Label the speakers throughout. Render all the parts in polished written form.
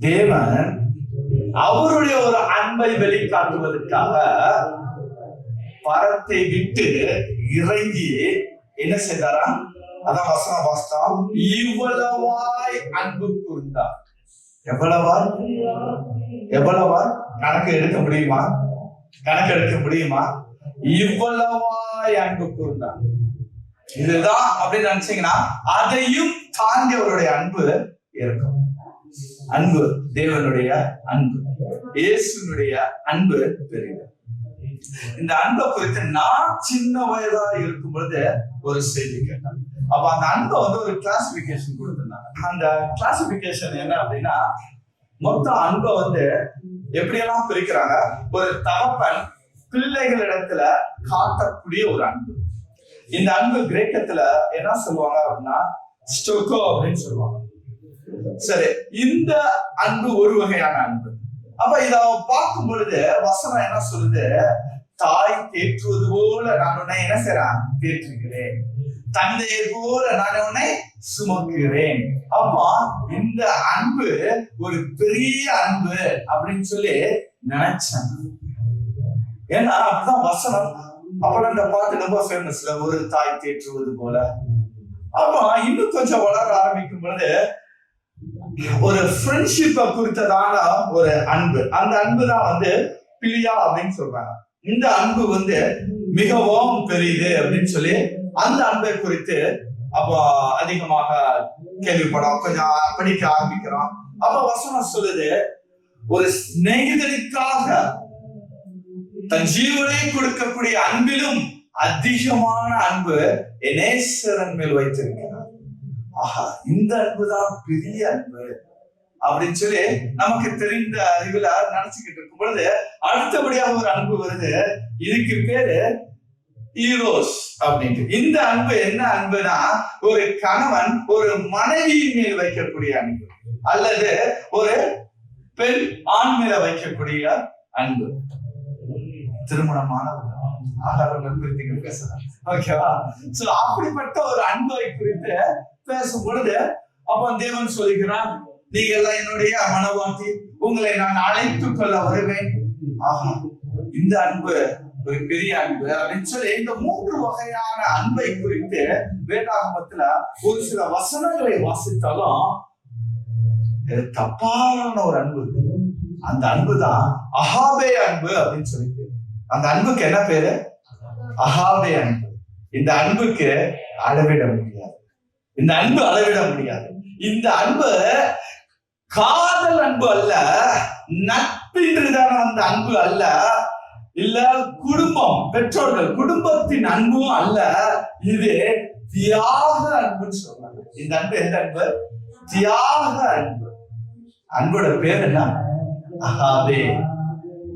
Speaker 1: தேவன் அவருடைய ஒரு அன்பை வெளிக்காட்டுவதற்காக பரத்தை விட்டு இறங்கி என்ன செய்தாரா? அதான் வசனம் வாஸ்தவம். இவ்வளவாய் அன்பு கூர்ந்தார். எவ்வளவாய் கணக்கு எடுக்க முடியுமா? இவ்வளவாய் அன்பு கூர்ந்தார். இதுதான் அப்படின்னு நினைச்சீங்கன்னா அதையும் தாண்டி அவருடைய அன்பு இருக்கும். அன்பு தேவனுடைய அன்பு, இயேசுனுடைய அன்பு பெரியது. இந்த அன்பை குறித்து நான் சின்ன வயதா இருக்கும் பொழுது ஒரு செய்தி கேட்டேன். அப்ப அந்த அன்பை ஒரு கிளாசிபிகேஷன் கொடுத்திருந்தாங்க. அந்த கிளாசிபிகேஷன் என்ன அப்படின்னா, மொத்த அன்பை எப்படியெல்லாம் பிரிக்கிறாங்க. ஒரு தகப்பன் பிள்ளைகளிடத்துல காட்டக்கூடிய ஒரு அன்பு. இந்த அன்பு கிரேக்கத்துல என்ன சொல்லுவாங்க அப்படின்னா ஸ்டோகோ அப்படின்னு சொல்லுவாங்க. சரி, இந்த அன்பு ஒரு வகையான அன்பு. அப்ப இத பார்க்கும் பொழுது வசனம் என்ன சொல்லுது? தாய் தேற்றுவது போல நான் உன்னை என்ன செய்றேன்? தேற்றுகிறேன். தந்தையை போல நான் உன்னை சுமக்கிறேன். அப்பா இந்த அன்பு ஒரு பெரிய அன்பு அப்படின்னு சொல்லி நினைச்சேன். ஏன்னா அப்படிதான் வசனம். அப்புறம் இந்த பாட்டு ரொம்ப ஃபேமஸ்ல, ஒரு தாய் தேற்றுவது போல. அப்ப இன்னும் கொஞ்சம் வளர ஆரம்பிக்கும் பொழுது ஒரு ஃப்ரெண்ட்ஷிப்பை குறித்ததான ஒரு அன்பு, அந்த அன்பு தான் பிலியா அப்படின்னு சொல்றாங்க. இந்த அன்பு மிகவும் பெரியது அப்படின்னு சொல்லி அந்த அன்பை குறித்து அப்போ அதிகமாக கேள்விப்படும், கொஞ்சம் படிக்க ஆரம்பிக்கிறோம். அப்ப வசனம் சொல்லுது, ஒரு சிநேகிதனுக்காக தன் ஜீவனை கொடுக்கக்கூடிய அன்பிலும் அதிகமான அன்பு நேசரன் மேல் வைத்திருக்கிறார். ஆஹா, இந்த அன்புதான் பெரிய அன்பு அப்படின்னு சொல்லி நமக்கு தெரிந்த அறிவுல நினைச்சுக்கிட்டு இருக்கும் பொழுது அடுத்தபடியாக ஒரு அன்பு வருது. இதுக்கு பேரு ஈரோஸ் அப்படின்ட்டு. இந்த அன்பு என்ன அன்புனா, ஒரு கணவன் ஒரு மனைவியின் மேல் வைக்கக்கூடிய அன்பு, அல்லது ஒரு பெண் ஆண் மேல வைக்கக்கூடிய அன்பு. திருமணமான ஆகாரங்கள் குறித்து பேசலாம், ஓகேவா? சோ அப்படிப்பட்ட ஒரு அன்பை குறித்து பேசும் பொழுது அப்ப தேவன் சொல்லுகிறார், நீங்க எல்லாம் என்னுடைய மனவாட்டி, உங்களை நான் அழைத்துக் கொள்ள வருவேன். ஆஹா, இந்த அன்பு ஒரு பெரிய அன்பு அப்படின்னு சொல்லி இந்த 3 வகையான அன்பை குறித்து வேதாகமத்துல ஒரு சில வசனங்களை வாசித்தாலும் தப்பான ஒரு அன்பு இருக்கு. அந்த அன்பு தான் அகாபே அன்பு அப்படின்னு சொல்லிட்டு. அந்த அன்புக்கு என்ன பேரு? அகாபே அன்பு. இந்த அன்புக்கு அளவிட முடியாது. இந்த அன்பு அளவிட முடியாது. இந்த அன்பு காதல் அன்பு அல்ல, நட்பின்றுதான அந்த அன்பு அல்ல, இல்ல குடும்பம், பெற்றோர்கள் குடும்பத்தின் அன்பும் அல்ல. இது தியாக அன்புன்னு சொல்றாங்க. இந்த அன்பு எந்த அன்பு? தியாக அன்பு. அன்போட பேர் என்ன? அகாபே.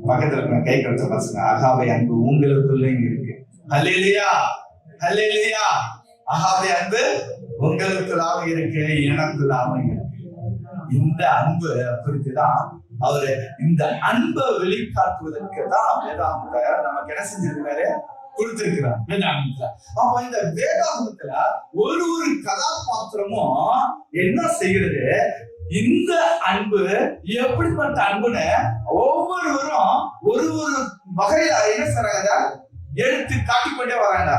Speaker 1: பக்கத்துல இருக்க கை கழுத்த பசங்க, அகாபே அன்பு உங்களுக்குள்ள இருக்கு. ஹல்லேலூயா, ஹல்லேலூயா. அகாபே அன்பு உங்களுக்குள்ளாக இருக்கு, எனக்குள்ளாக இருக்கு. இந்த அன்பு குறித்துதான் அவரு இந்த அன்பை வெளிக்காட்டுவதற்கு தான் வேதாகமத்தை நமக்கு என்ன செஞ்சிருக்காரு? கொடுத்திருக்கிறார் வேதாகமத்துல. அப்ப இந்த வேதாகமத்துல ஒரு கதாபாத்திரமும் என்ன செய்கிறது? இந்த அன்பு எப்படிப்பட்ட அன்புன்னு ஒவ்வொருவரும் ஒரு வகையில என்ன செய்றாங்க? எடுத்து காட்டிக்கொண்டே வராங்க.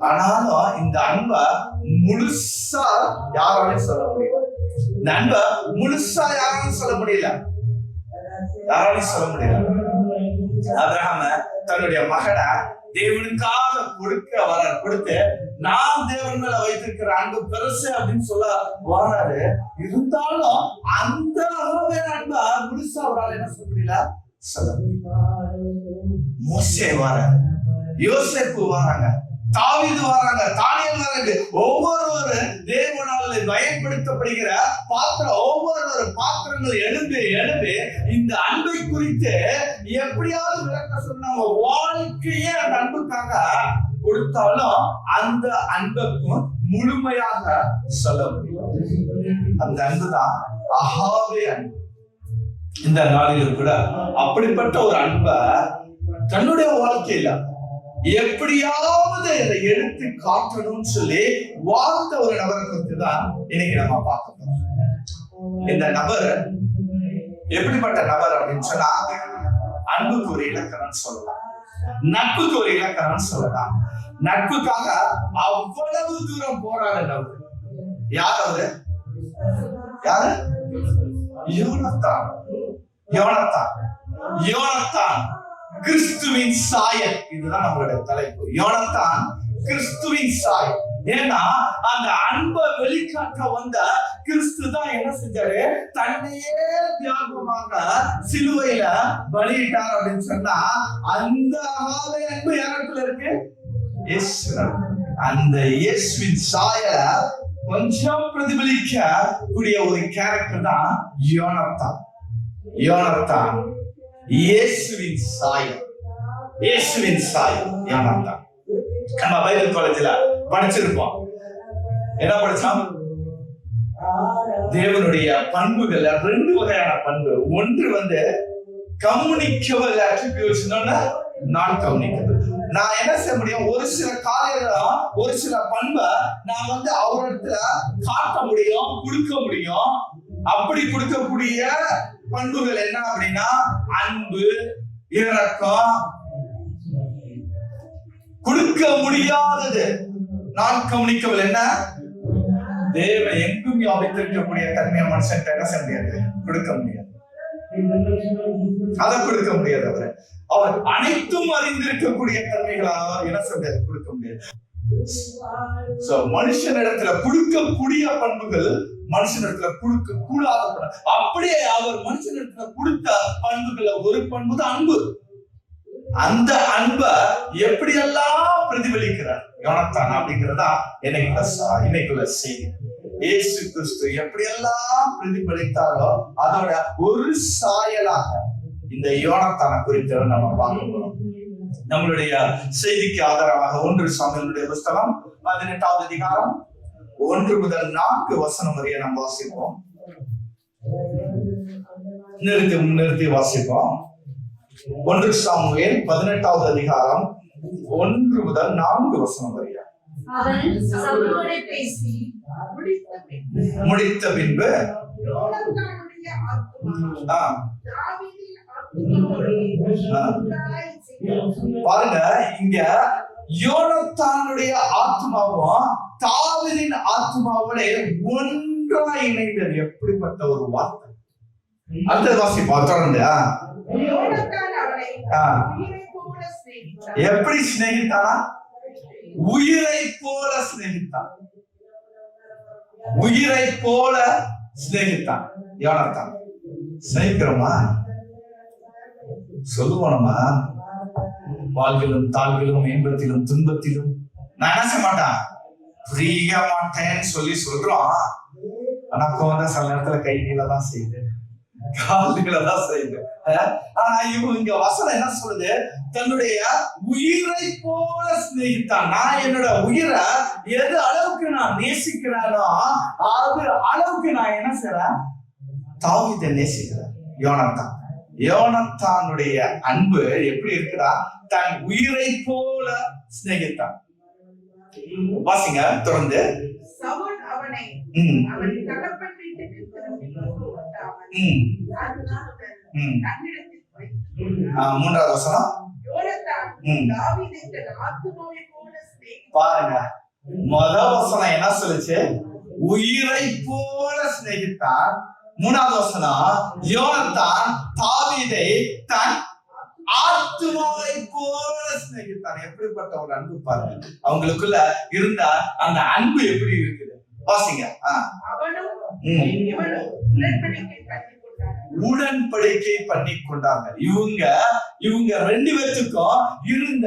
Speaker 1: ஆனாலும் இந்த அன்பை முழுசா யாராலையும் சொல்ல முடியல. இந்த அன்பை முழுசா யாராலையும் சொல்ல முடியல. ஆபிரகாம் தன்னுடைய மகனை தேவனுக்காக கொடுத்து நான் தேவன் மேல வைத்திருக்கிற அன்பு பெருசு அப்படின்னு சொல்ல வராரு. இருந்தாலும் அந்த அன்பை முழுசா அவரால் என்ன சொல்ல முடியல, சொல்ல முடியல. மோசே வராரு, யோசேப்பு வராங்க, தாவீது வராங்க, தானியேல் வராங்க. ஒவ்வொரு தேவனால் பயன்படுத்தப்படுகிற பாத்திரம், ஒவ்வொரு பாத்திரங்கள் எழுந்து இந்த அன்பை குறித்து எப்படியாவது விளக்க சொன்னாங்க. வாழ்க்கையே அந்த அன்புக்காக கொடுத்தாலும் அந்த அன்புக்கும் முழுமையாக சொல்ல முடியும். அந்த அன்புதான் அகாபே அன்பு. இந்த நாளிலும் கூட அப்படிப்பட்ட ஒரு அன்பை தன்னுடைய வாழ்க்கையில எப்படியாவது இதை எடுத்து காட்டணும்னு சொல்லி வாழ்ந்த ஒரு நபரை குறித்து தான் இன்னைக்கு நம்ம பார்க்க போறோம். இந்த நபர் எப்படிப்பட்ட நபர் அப்படின்னு சொன்னா அன்புக்கு ஒரு இலக்கணம் சொல்லலாம், நட்புக்கு ஒரு இலக்கணம் சொல்லலாம். நட்புக்காக அவ்வளவு தூரம் போராடினவர் யார்? அவரு யாரு? யோனத்தான். யோனத்தான் யோனத்தான் கிறிஸ்துவின் சாயல். இதுதான் நம்மளுடைய தலைப்பு. யோனத்தான் கிறிஸ்துவின் சாயல். ஏன்னா அந்த அன்பை வெளிக்காட்ட வந்த கிறிஸ்து தான் என்ன செஞ்சாரு? தன்னையே தியாகமாக சிலுவையில பலியிட்டார் அப்படின்னு சொன்னா அந்த அன்பு யாரிடத்துல இருக்கு? அந்த இயேசுவின் சாயலை கொஞ்சம் பிரதிபலிக்க கூடிய ஒரு கேரக்டர் தான் யோனத்தான். யோனத்தான் இயேசுவின் சாயல். இயேசுவின் சாயல் யோனத்தான். நம்ம பைபிள் காலேஜ்ல படிச்சிருப்போம். என்ன படிச்சோம்? தேவனுடைய பண்புகள்ல 2 வகையான பண்பு. ஒன்று கம்யூனிகபிள் அட்ரிபியூட்ஸ், நான் கம்யூனிகபிள். நான் என்ன செய்ய முடியும்? ஒரு சில காரியங்கள், ஒரு சில பண்பை நான் அவரிடத்துல காட்ட முடியும், கொடுக்க முடியும். அப்படி கொடுக்கக்கூடிய பண்புகள் என்ன அப்படின்னா அன்பு, இரக்கம். கொடுக்க முடியாதது நான் கம்யூனிகபிள் என்ன? தேவன் எங்கும் வியாபித்திருக்கக்கூடிய தன்மையை மனுஷன் என்ன செய்ய முடியாது? கொடுக்க முடியாது. அதை கொடுக்க முடியாது. அவர் அனைத்தும் அறிந்திருக்கக்கூடிய தன்மைகளா என்ன சொல்றது? கொடுக்க முடியாது. மனுஷனிடத்துல கொடுக்கக்கூடிய பண்புகள் மனுஷனிடத்துல கொடுக்க கூடாத பண்பு. அப்படியே அவர் மனுஷனிடத்துல கொடுத்த பண்புகளை ஒரு பண்பு தான் அன்பு. அந்த அன்பை எப்படியெல்லாம் பிரதிபலிக்கிறார் யோனத்தான் அப்படிங்கிறதா இன்னைக்குள்ள செய்தி. இயேசு கிறிஸ்து எப்படியெல்லாம் பிரதிபலித்தாரோ அதோட ஒரு சாயலாக இந்த யோனத்தானை குறித்து நம்ம பார்க்க போறோம். நம்மளுடைய செய்திக்கு ஆதாரமாக 1 சாமுவேலுடைய புஸ்தகம் 18வது அதிகாரம் 1 முதல் 4 வசனம் வரைய நம்ம வாசிப்போம். நிறுத்தி வாசிப்போம். 1 சாமுவேல் 18வது அதிகாரம் 1 முதல் 4 வசனம் வரைய.
Speaker 2: அவன் சவுலோடு பேசி
Speaker 1: முடித்த பின்பு பாருங்க, இங்க யோனத்தானுடைய ஆத்மாவும் தாவீதின் ஆத்மாவோட ஒன்றாய் இணைந்தது. எப்படிப்பட்ட ஒரு வார்த்தை! அடுத்த வாசிப்போம் தொடர்ந்து. எப்படி சிநேகித்தானா? உயிரை போல சிநேகித்தான். உயிரை போல சிநேகித்தான் யோனத்தான். சிநேகிக்கிறோமா? சொல்லுவோமா? வாழ்விலும் தாழ்விலும் இன்பத்திலும் துன்பத்திலும் நான் என்ன செய்ய மாட்டேன், புரிய மாட்டேன்னு சொல்றோம். ஆனா சில நேரத்துல கைகளதான் செய்யுது, கால்களதான் செய்யுது. ஆனா இங்க வசனம் என்ன சொல்லுது? தன்னுடைய உயிரை போல சிநேகித்தான். நான் என்னோட உயிரை எது அளவுக்கு நான் நேசிக்கிறேனோ அது அளவுக்கு நான் என்ன செய்றேன்? தாவீதை நேசிக்கிறேன். யோனத்தான். யோனத்தானுடைய அன்பு எப்படி இருக்குதா? தன் உயிரை போல சிநேகித்தான். வாசிங்க தொடர்ந்து.
Speaker 2: சவுல் அவனை அவன் தகப்பன் வீட்டுக்கு திரும்பி
Speaker 1: மூன்றாவது வசனம் பாருங்க. முதல் வசனம் என்ன சொல்லுச்சு? உயிரை போல சிநேகித்தான். மூணாவது வசனம் யோனத்தான் தாவீதை தன் ஆத்துமாவை போல சிநேகித்தான். எப்படிப்பட்ட ஒரு அன்பு பாருங்க! அவங்களுக்குள்ள இருந்த அந்த அன்பு எப்படி இருக்குது வாசிங்க. உடன்படிக்கை பண்ணி கொண்டாங்க. இவங்க 2 பேத்துக்கும் இருந்த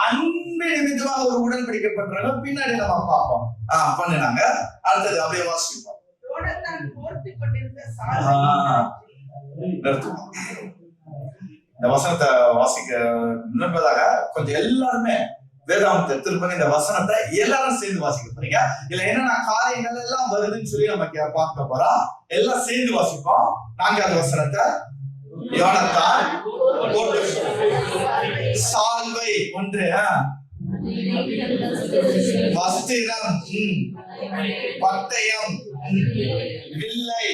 Speaker 1: அன்பு நிமித்தமாக ஒரு உடன்படிக்கை பண்றாங்க. பின்னாடி நம்ம பார்ப்போம். பண்ணினாங்க. அடுத்தது அப்படியே வாசிப்போம். இந்த வசனத்தை வாசிக்க முன்பதாக கொஞ்சம் எல்லாருமே வேதாந்தத்தை திருப்பி இந்த வசனத்தை எல்லாரும் சேர்ந்து வாசிக்க போறீங்க. இதுல என்னென்ன காரியங்கள் எல்லாம் வருதுன்னு சொல்லி நம்ம பார்க்க போறோம். எல்லாம் சேர்ந்து வாசிப்போம். 4வது வசனத்தை யோனத்தான் சால்வை 1, வஸ்திரம், பட்டயம், வில்லை,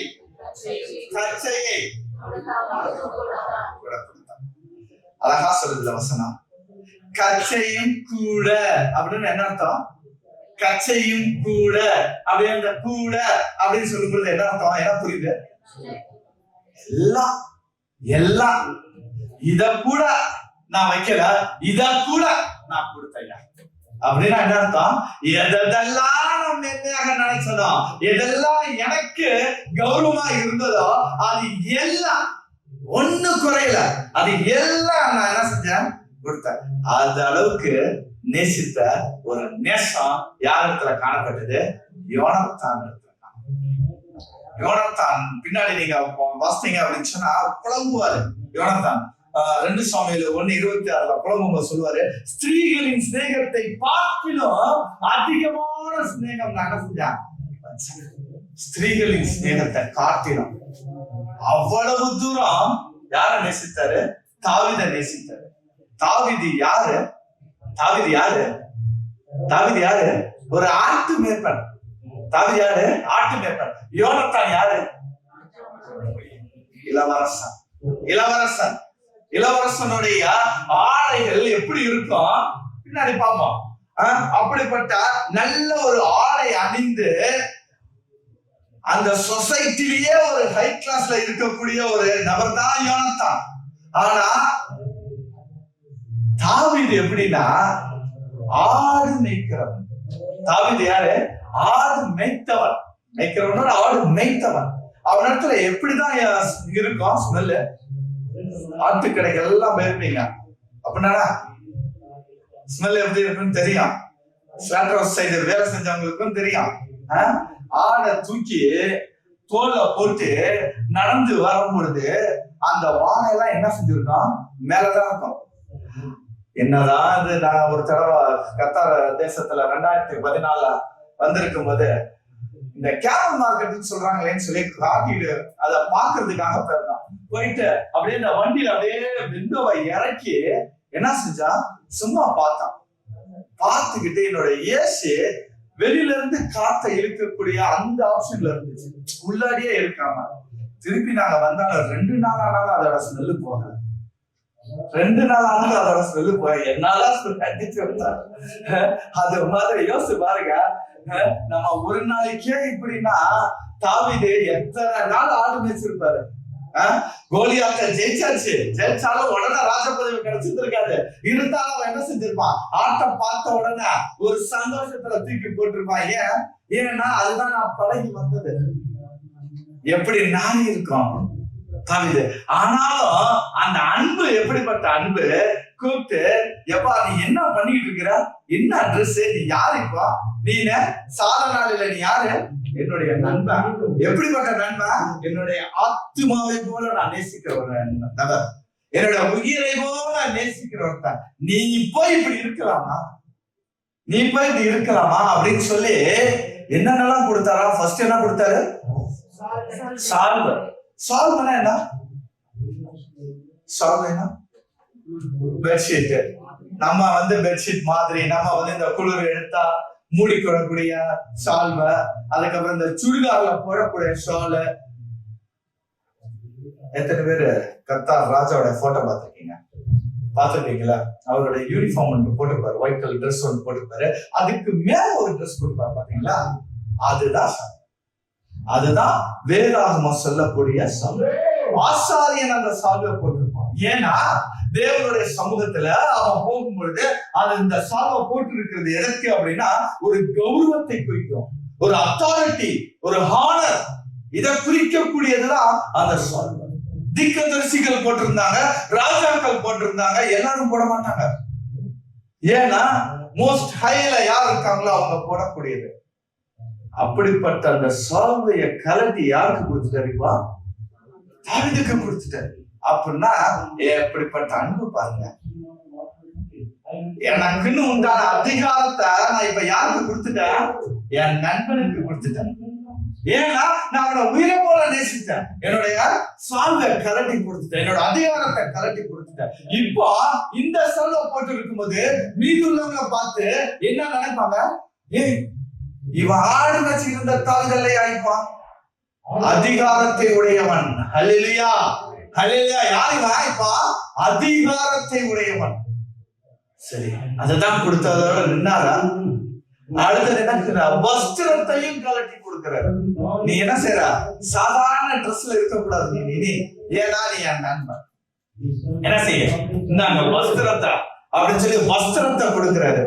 Speaker 1: கச்சையை அழகா சொல்லுதுல வசனம். கச்சையும் கூட அப்படின்னு என்ன அர்த்தம்? கச்சையும் கூட அப்படின்னு கூட அப்படின்னு சொல்லும்போது என்ன அர்த்தம்? என்ன புரியுது? எல்லாம் எல்லாம். இத கூட நான் வைக்கல, இத கூட நான் கொடுத்தையா அப்படின்னா என்ன அர்த்தம்? எதெல்லாம் நம்ம மென்மையாக நினைச்சதோ, எதெல்லாம் எனக்கு கௌரவமா இருந்ததோ, அது எல்லாம் ஒண்ணு குறையல, அது எல்லாம் நான் என்ன செஞ்சேன்? கொடுத்தேன். அந்த அளவுக்கு நேசித்த ஒரு நேசம் யார் இடத்துல காணப்பட்டது? யோனத்தான் இடத்துல. யோனத்தான் பின்னாடி நீங்க வாசித்தீங்க அப்படின்னு சொன்னா புலம்புவாரு யோனத்தான். 2 சாமுவேல் 1:26 புலம்பும்போது சொல்லுவாரு, ஸ்திரீகளின் சிநேகத்தை பார்க்கிலும் அதிகமான சிநேகம் நான் என்ன செஞ்சேன்? ஸ்திரீகளின் சிநேகத்தை காட்டிலும் அவ்வளவு தூரம் யார நேசித்தாரு? தாவீதை நேசித்தாரு. தாவீது யாரு? தாவீது யாரு? தாவீது யாரு? ஒரு ஆட்டு மேய்ப்பன். தாவீது யாரு? ஆட்டு மேய்ப்பன். யோனத்தான் யாரு? இளவரசன். இளவரசன். இளவரசனுடைய ஆடைகள் எப்படி இருக்கும் பின்னாடி பார்ப்போம். அப்படிப்பட்ட நல்ல ஒரு ஆடை அணிந்து அந்த சொசைட்டிலேயே ஒரு ஹை கிளாஸ்ல இருக்கக்கூடிய ஒரு நபர் தான் யோனத்தான். ஆனா தாவீது எப்படின்னா ஆடு மேய்க்கிறவன். தாவீது யாரு? ஆடு மேய்த்தவன். மேய்க்கிறவனோட ஆடு மேய்த்தவன். அவன் இடத்துல எப்படிதான் இருக்கும் ஸ்மெல்லு? ஆட்டு கடைகள் எல்லாம் போயிருப்பீங்க அப்படின்னா ஸ்மெல் எப்படி இருக்குன்னு தெரியும். ஸ்லாட்டர் ஹவுஸ் சைடு வேலை செஞ்சவங்களுக்கும் தெரியும். ஆடை தூக்கி தோல்ல போட்டு நடந்து வரும் பொழுது அந்த வாழை எல்லாம் என்ன செஞ்சிருக்கோம்? மேலதான் இருக்கும். என்னதான் இது, நான் ஒரு தடவை கத்தார் தேசத்துல 2014 வந்திருக்கும் போது இந்த கேமல் மார்க்கெட்னு சொல்றாங்களேன்னு சொல்லி காட்டிட்டு அதை பாக்குறதுக்காக போயிருந்தான். போயிட்டு அப்படியே இந்த வண்டியில அப்படியே விண்டோவை இறக்கி என்ன செஞ்சா சும்மா பார்த்தான். பார்த்துக்கிட்டு என்னோட ஏசி வெளியில இருந்து காத்த இழுக்கக்கூடிய அந்த ஆப்ஷன்ல இருந்துச்சு, உள்ளாடியே இருக்காம. திருப்பி நாங்க வந்தாலும் 2 நாள் ஆனாலும் அதோட ஸ்மெல்லு போகல. 2 நாள் ஆனாலும் அதோட ஸ்மெல்லு போக என்னால கண்டிச்சு வந்தாரு. அது மாதிரி யோசிச்சு பாருங்க. நம்ம ஒரு நாளைக்கே இப்படின்னா தாவீது எத்தனை நாள் ஆடு மேய்ச்சிருப்பாரு. கோலியாத்தை ஜெயிச்சாலும் உடனே ராஜ பதவி கிடைச்சிருக்காது. இருந்தாலும் அவன் என்ன செஞ்சிருப்பான்? ஆட்டம் பார்த்த உடனே ஒரு சந்தோஷத்துல தூக்கி போட்டிருப்பான். ஏன்னா அதுதான் நான் பழகி வந்தது. எப்படி நாய் இருக்கும் தாவீது. ஆனாலும் அந்த அன்பு எப்படிப்பட்ட அன்பு! கூப்பிட்டு, எப்பா நீ என்ன பண்ணிட்டு இருக்கிற? என்ன அட்ரஸ்? நீ யாரு? இப்போ நீ சாதனால நீ யாரு? என்னுடைய நண்பன். எப்படிப்பட்ட நண்பன்? என்னுடைய ஆத்துமாவை போல நான் நேசிக்கிற ஒரு நபர், என்னுடைய உயிரை போல நேசிக்கிறவன். நீ போய் இப்படி இருக்கலாமா? நீ போய் இப்படி இருக்கலாமா அப்படின்னு சொல்லி என்னென்னலாம் கொடுத்தாரா? ஃபர்ஸ்ட் என்ன கொடுத்தாரு? சால்வை. சால்வைனா என்ன? சால்வைனா பெட்ஷீட். நம்ம பெட்ஷீட் மாதிரி நம்ம இந்த குளிர் எடுத்தா மூடிக்கொள்ளக்கூடிய சால்வை, அதுக்கப்புறம் இந்த சுடிதார்ல போடக்கூடிய ஷாலு. எத்தனை பேரு கத்தார் ராஜாவோட போட்டோ பார்த்திருக்கீங்க? பார்த்துருக்கீங்களா? அவரோட யூனிஃபார்ம் ஒன்று போட்டுப்பாரு, ஒயிட் கலர் ட்ரெஸ் ஒன்று போட்டுப்பாரு, அதுக்கு மேல ஒரு ட்ரெஸ் போட்டுப்பாரு. பாத்தீங்களா? அதுதான் அதுதான் வேதாகமம் சொல்லக்கூடிய சால்வை. ஆசாரியன் அந்த சால்வை போட்டிருப்பான். ஏன்னா தேவனுடைய சமூகத்துல அவன் போகும்பொழுது அது இந்த சால்வை போட்டு இருக்கிறது எதற்கு அப்படின்னா ஒரு கௌரவத்தை குறிக்கும், ஒரு அத்தாரிட்டி, ஒரு ஹானர். இதை குறிக்கக்கூடியதுதான் அந்த சால்வை. திக்கதரிசிகள் போட்டிருந்தாங்க, ராஜாக்கள் போட்டிருந்தாங்க, எல்லாரும் போட மாட்டாங்க. ஏன்னா மோஸ்ட் ஹைல யார் இருக்காங்களோ அவங்க போடக்கூடியது. அப்படிப்பட்ட அந்த சால்வைய கலட்டி யாருக்கு கொடுத்துட்டாருப்பா? தாவீதுக்கு கொடுத்துட்டாரு. அப்படின்னா எப்படிப்பட்ட அன்பு பாருங்க. எனக்குன்னு உண்டான அதிகாரத்தை நான் இப்ப யாருக்கு கொடுத்துட்டேன்? என் நண்பனுக்கு கொடுத்துட்டேன். ஏன்னா நான் அவனை உயிரை போல நேசித்தேன். என்னுடைய சால்வை கலட்டி கொடுத்துட்டேன், என்னோட அதிகாரத்தை கலட்டி கொடுத்துட்டேன். இப்போ இந்த சால்வை போட்டு இருக்கும்போது மீது உள்ளவங்க பார்த்து என்ன நினைப்பாங்க? இவன் ஆடு வச்சிருந்த தாள்களை ஆயிப்பான். அதிகாரத்தை உடையவன். ஹல்லேலூயா. ஹல்லேலூயா. யாருவா? இப்ப அதிகாரத்தை உடையவன். சரி, அதுதான் கொடுத்ததோட நின்னாரா? அடுத்தது என்ன செய்யறா? வஸ்திரத்தையும் கலட்டி கொடுக்கிறாரு. நீ என்ன செய்யற? சாதாரண ட்ரெஸ்ல இருக்கக்கூடாது. நீ ஏன்னா நீ என் நண்பன். என்ன செய்ய? இந்தாங்க வஸ்திரத்தை அப்படின்னு சொல்லி வஸ்திரத்தை கொடுக்கிறாரு.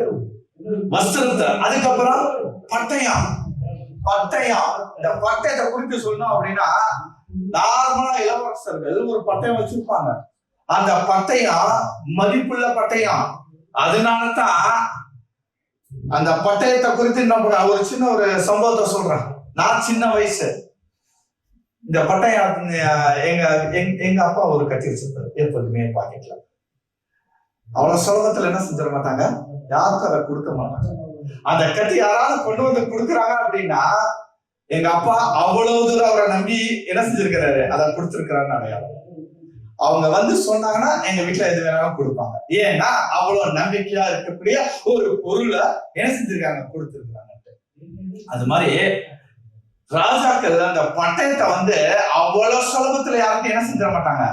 Speaker 1: வஸ்திரத்தை, அதுக்கப்புறம் பட்டயம். இந்த பட்டயத்தை குறித்து சொல்லணும் அப்படின்னா, நார்மலா இளவரசர்கள் ஒரு பட்டயம் வச்சிருப்பாங்க. அந்த பட்டயம் மதிப்புள்ள பட்டயம். அதனாலதான் அந்த பட்டயத்தை குறித்து நம்ம ஒரு சின்ன ஒரு சம்பவத்தை சொல்றேன். நான் சின்ன வயசு இந்த பட்டயம் எங்க அப்பா ஒரு கட்டி வச்சிருப்பாரு எப்போதுமே பாக்கெட்ல. அவ்வளவு சுலபத்துல என்ன செஞ்சிட மாட்டாங்க, யாருக்கும் அதை கொடுக்க மாட்டாங்க. அந்த கட்டி யாராவது கொண்டு வந்து கொடுக்குறாங்க அப்படின்னா எங்க அப்பா அவ்வளவு தூரம் அவரை நம்பி என்ன செஞ்சிருக்கிறாரு, அதை கொடுத்திருக்கிறாருன்னு அடையாளம். அவங்க வந்து சொன்னாங்கன்னா எங்க வீட்டுல எது வேணாலும் கொடுப்பாங்க. ஏன்னா அவ்வளவு நம்பிக்கையா இருக்கக்கூடிய ஒரு பொருளை என்ன செஞ்சிருக்காங்க, கொடுத்திருக்கிறாங்க. அது மாதிரி ராஜாக்கள் அந்த பட்டயத்தை வந்து அவ்வளவு சுலபத்துல யாருக்கும் என்ன செஞ்சிட மாட்டாங்க,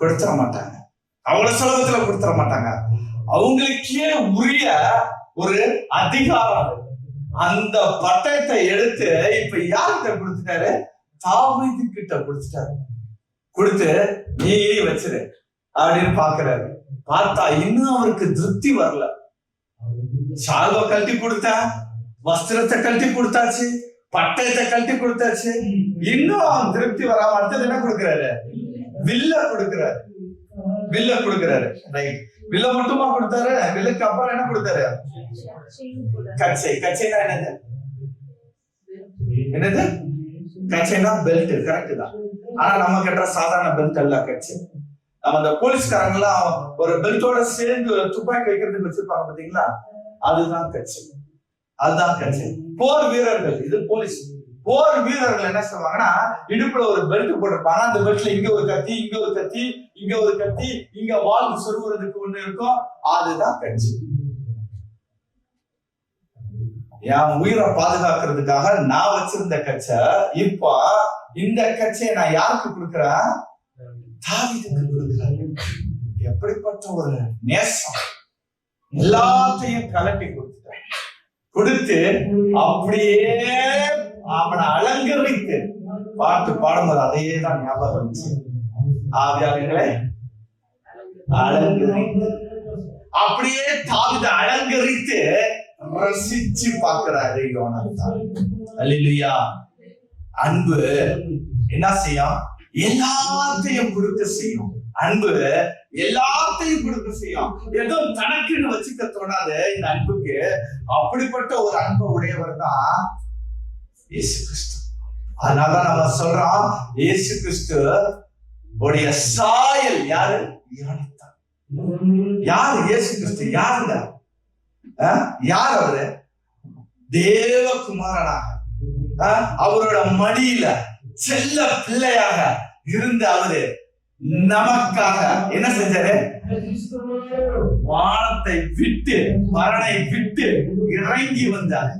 Speaker 1: கொடுத்துட மாட்டாங்க. அவ்வளவு சுலபத்துல கொடுத்துட மாட்டாங்க. அவங்களுக்கே உரிய ஒரு அதிகாரம். அந்த பட்டயத்தை எடுத்து இப்ப யார்கிட்ட கொடுத்துட்டாரு, தாவீது கிட்ட கொடுத்துட்டாரு. கொடுத்து நீ வச்சிரு அப்படின்னு பாக்குறாரு. பார்த்தா இன்னும் அவருக்கு திருப்தி வரல. சால்வை கழட்டி கொடுத்தா, வஸ்திரத்தை கழட்டி கொடுத்தாச்சு, பட்டயத்தை கழட்டி கொடுத்தாச்சு, இன்னும் திருப்தி வராம அடுத்தது என்ன கொடுக்கிறாரு, வில்ல கொடுக்கிறாரு. ரைட், வில்ல மட்டுமா கொடுத்தாரு? வில்லுக்கு அப்புறம் என்ன கொடுத்தாரு, கச்சை. கச்சைனா என்னது? கச்சைனா பெல்ட். கரெக்ட் தான். ஆனா நம்ம கட்டுற சாதாரண பெல்ட் அல்ல கட்சி. நம்ம அந்த போலீஸ்காரங்க எல்லாம் ஒரு பெல்ட்டோட சேர்ந்து துப்பாக்கி வைக்கிறதுக்கு வச்சிருப்பாங்க பாத்தீங்களா, அதுதான் கட்சி. போர் வீரர்கள், இது போலீஸ். போர் வீரர்கள் என்ன சொல்லுவாங்கன்னா, இடுப்புல ஒரு பெல்ட் போட்டிருப்பாங்க. அந்த பெல்ட்ல இங்க ஒரு கத்தி, இங்க ஒரு கத்தி, இங்க ஒரு கத்தி, இங்க வால் சொருகுறதுக்கு ஒண்ணு இருக்கும். அதுதான் கட்சி. என் உயிரை பாதுகாக்கிறதுக்காக நான் வச்சிருந்த கட்சை, இப்ப இந்த கட்சியை நான் யாருக்கு கொடுக்கிறேன், தாவீதுக்கு கொடுக்கிறேன். எப்படிப்பட்ட ஒரு நேசம்! எல்லாத்தையும் கலட்டி கொடுத்துட்டேன். கொடுத்து அப்படியே அவனை அலங்கரித்து, பாட்டு பாடும்போது அதையே தான் ஞாபகம் இருந்துச்சு. ஆவியாளர்களே, அலங்கரித்து அப்படியே தாவீதை அலங்கரித்து ரசிச்சு பார்க்கிறாரு யோனத்தான். அல்லேலூயா. அன்பு என்ன செய்யும், எல்லாத்தையும் கொடுக்க செய்யும். அன்பு எல்லாத்தையும் கொடுக்க செய்யும். ஏதோ தனக்குன்னு வச்சுக்க தோணாது இந்த அன்புக்கு. அப்படிப்பட்ட ஒரு அன்பு உடையவர் தான் இயேசு கிறிஸ்து. அதனாலதான் நம்ம சொல்றோம், இயேசு கிறிஸ்து உடைய சாயல் யாரு, யோனத்தான். யாரு இயேசு கிறிஸ்து? யாருங்க? யார் அவரு? தேவகுமாரனாக அவரோட மடியில செல்ல பிள்ளையாக இருந்த அவரு நமக்காக என்ன செஞ்சாரு, வானத்தை விட்டு மரணை விட்டு இறங்கி வந்தார்.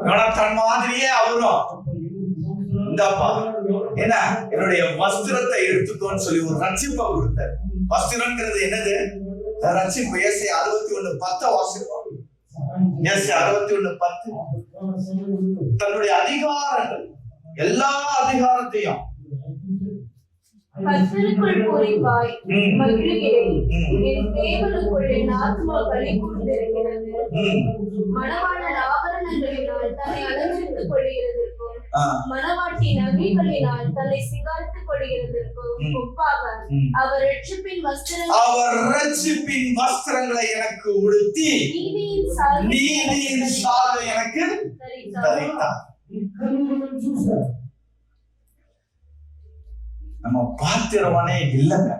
Speaker 1: யோனத்தான் மாதிரியே அவரும் இந்தப்பா என்ன, என்னுடைய வஸ்திரத்தை எடுத்துக்கோன்னு சொல்லி ஒரு ரட்சிப்பை கொடுத்தார். வஸ்திரம்ங்கிறது என்னது, ரட்சிப்பு. ஏசாயா 61:10 வாசிப்போம். ஏசாயா 61:10. தன்னுடைய அதிகாரங்கள், எல்லா அதிகாரத்தையும்
Speaker 3: கர்த்தருக்குள் பூரிப்பாய் மகிழுகிறேன், என் தேவனுக்குள் என் ஆத்துமா களி கூர்ந்திருக்கிறது. மணவாளன் ஆபரணங்களினால் தன்னை அலங்கரித்துக் கொள்கிறதற்கும் மணவாட்டி நகைகளினால் தன்னை சிங்காரித்துக் கொள்கிறதற்கும் ஒப்பாக அவர் ரட்சிப்பின்
Speaker 1: வஸ்திரங்களை எனக்கு உடுத்தி நீதியின் சால்வை எனக்கு தரித்தார். நம்ம பாத்திரவனே இல்லைங்க,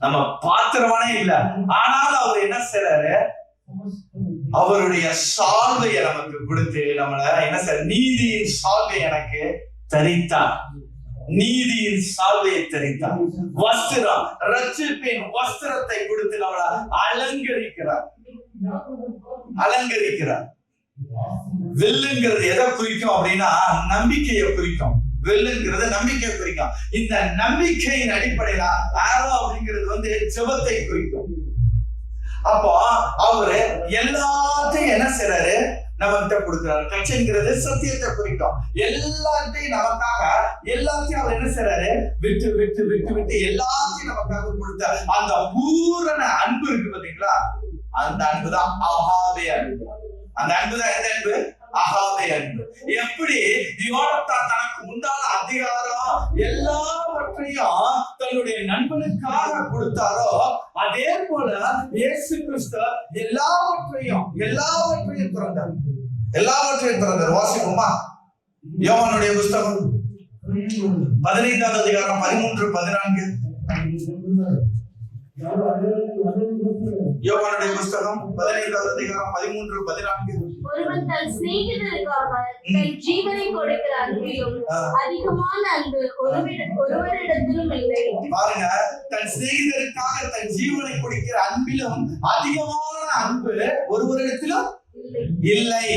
Speaker 1: நம்ம பாத்திரவனே இல்ல. ஆனாலும் அவர் என்ன செய்றாரு, அவருடைய சால்வையை நமக்கு கொடுத்து நம்மள என்ன செய்ய, நீதியின் சால்வை எனக்கு தரித்தார். நீதியின் சால்வையை தரித்தார். வஸ்திரம், ரட்சிப்பின் வஸ்திரத்தை கொடுத்து நம்மள அலங்கரிக்கிறார். வில்லுங்கிறது எதை குறிக்கும் அப்படின்னா, நம்பிக்கையை குறிக்கும். வெல்லுங்கிறது நம்பிக்கை குறிக்கும். இந்த நம்பிக்கையின் அடிப்படையில ஆரோ அப்படிங்கிறது ஜெபத்தை குறிக்கும். அப்போ அவரு எல்லாத்தையும் என்ன செய்யறாரு, நமக்கிட்ட கொடுக்கிறாரு. கட்சிங்கிறது சத்தியத்தை குறிக்கும். எல்லாத்தையும் நமக்காக எல்லாத்தையும் அவர் என்ன செய்யறாரு, விட்டு விட்டு விட்டு விட்டு எல்லாத்தையும் நமக்காக கொடுத்த அந்த பூரண அன்பு இருக்கு பாத்தீங்களா, அந்த அன்புதான் அகாவே அன்பு. அந்த அன்புதான் எந்த அன்பு? அகாவே அன்பு. எப்படி யோனத்தான் தனக்கு உண்டான அதிகாரம் எல்லாவற்றையும் தன்னுடைய நண்பனுக்காக கொடுத்தாரோ, அதே போல இயேசு கிறிஸ்து எல்லாவற்றையும் திறந்தார். எல்லாவற்றையும் திறந்தார். வாசிப்போமா? யோவானுடைய புஸ்தகம் 15வது அதிகாரம் 13-14. யோவானுடைய புஸ்தகம் 15வது அதிகாரம் 13-14.
Speaker 3: ஒருவன் தன் சிநேகிதருக்காக தன் ஜீவனை கொடுக்கிற அன்பிலும் அதிகமான அன்பு ஒருவரிடத்திலும் இல்லை.
Speaker 1: பாருங்க, தன் சிநேகிதருக்காக தன் ஜீவனை கொடுக்கிற அன்பிலும் அதிகமான அன்பு ஒருவரிடத்திலும் இல்லை.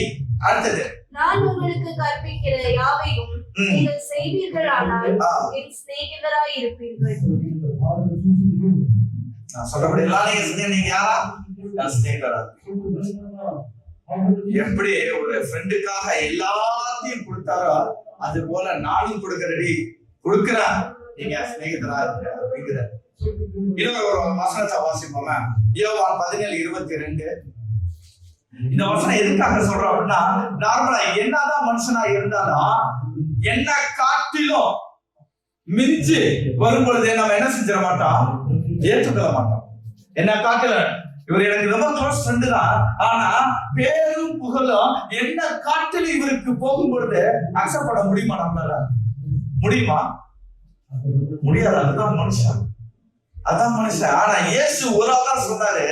Speaker 1: அடுத்தது,
Speaker 3: நான் உங்களுக்கு கற்பிக்கிற யாவையும் நீங்கள் செய்வீர்கள், ஆனால் என் சிநேகிதராய் இருப்பீர்கள்.
Speaker 1: நான் சொல்றபடி எல்லாம் நீங்க யாரா? சிநேகிதரா. எப்படி ஒரு ஃப்ரெண்டுக்காக எல்லாத்தையும் கொடுத்தாரோ, அது போல நானும் கொடுக்கிறேன், நீங்க சிநேகிதரா இருக்க அப்படிங்கிற. இன்னொரு ஒரு வசனத்தை வாசிப்போமே, யோவான் 17:22. இந்த வசனம் எதுக்காக சொல்றோம் அப்படின்னா, நார்மலா என்னதான் மனுஷனா இருந்தாலும் என்ன காட்டிலும் மிஞ்சி வரும்பொழுது நம்ம என்ன செஞ்சிட மாட்டோம், ஏற்றுக்கொள்ள மாட்டோம். என்ன காட்டில இவர் எனக்கு ரொம்ப க்ளோஸ் ஃப்ரெண்டு தான், ஆனா பேரும் புகழும் என்ன காட்டில இவருக்கு போகும் பொழுது அக்செப்ட் பண்ண முடியுமா? நம்மளால முடியுமா? முடியாது. அதுதான் மனுஷன். ஆனா இயேசு ஒரு ஆள் சொன்னாரு,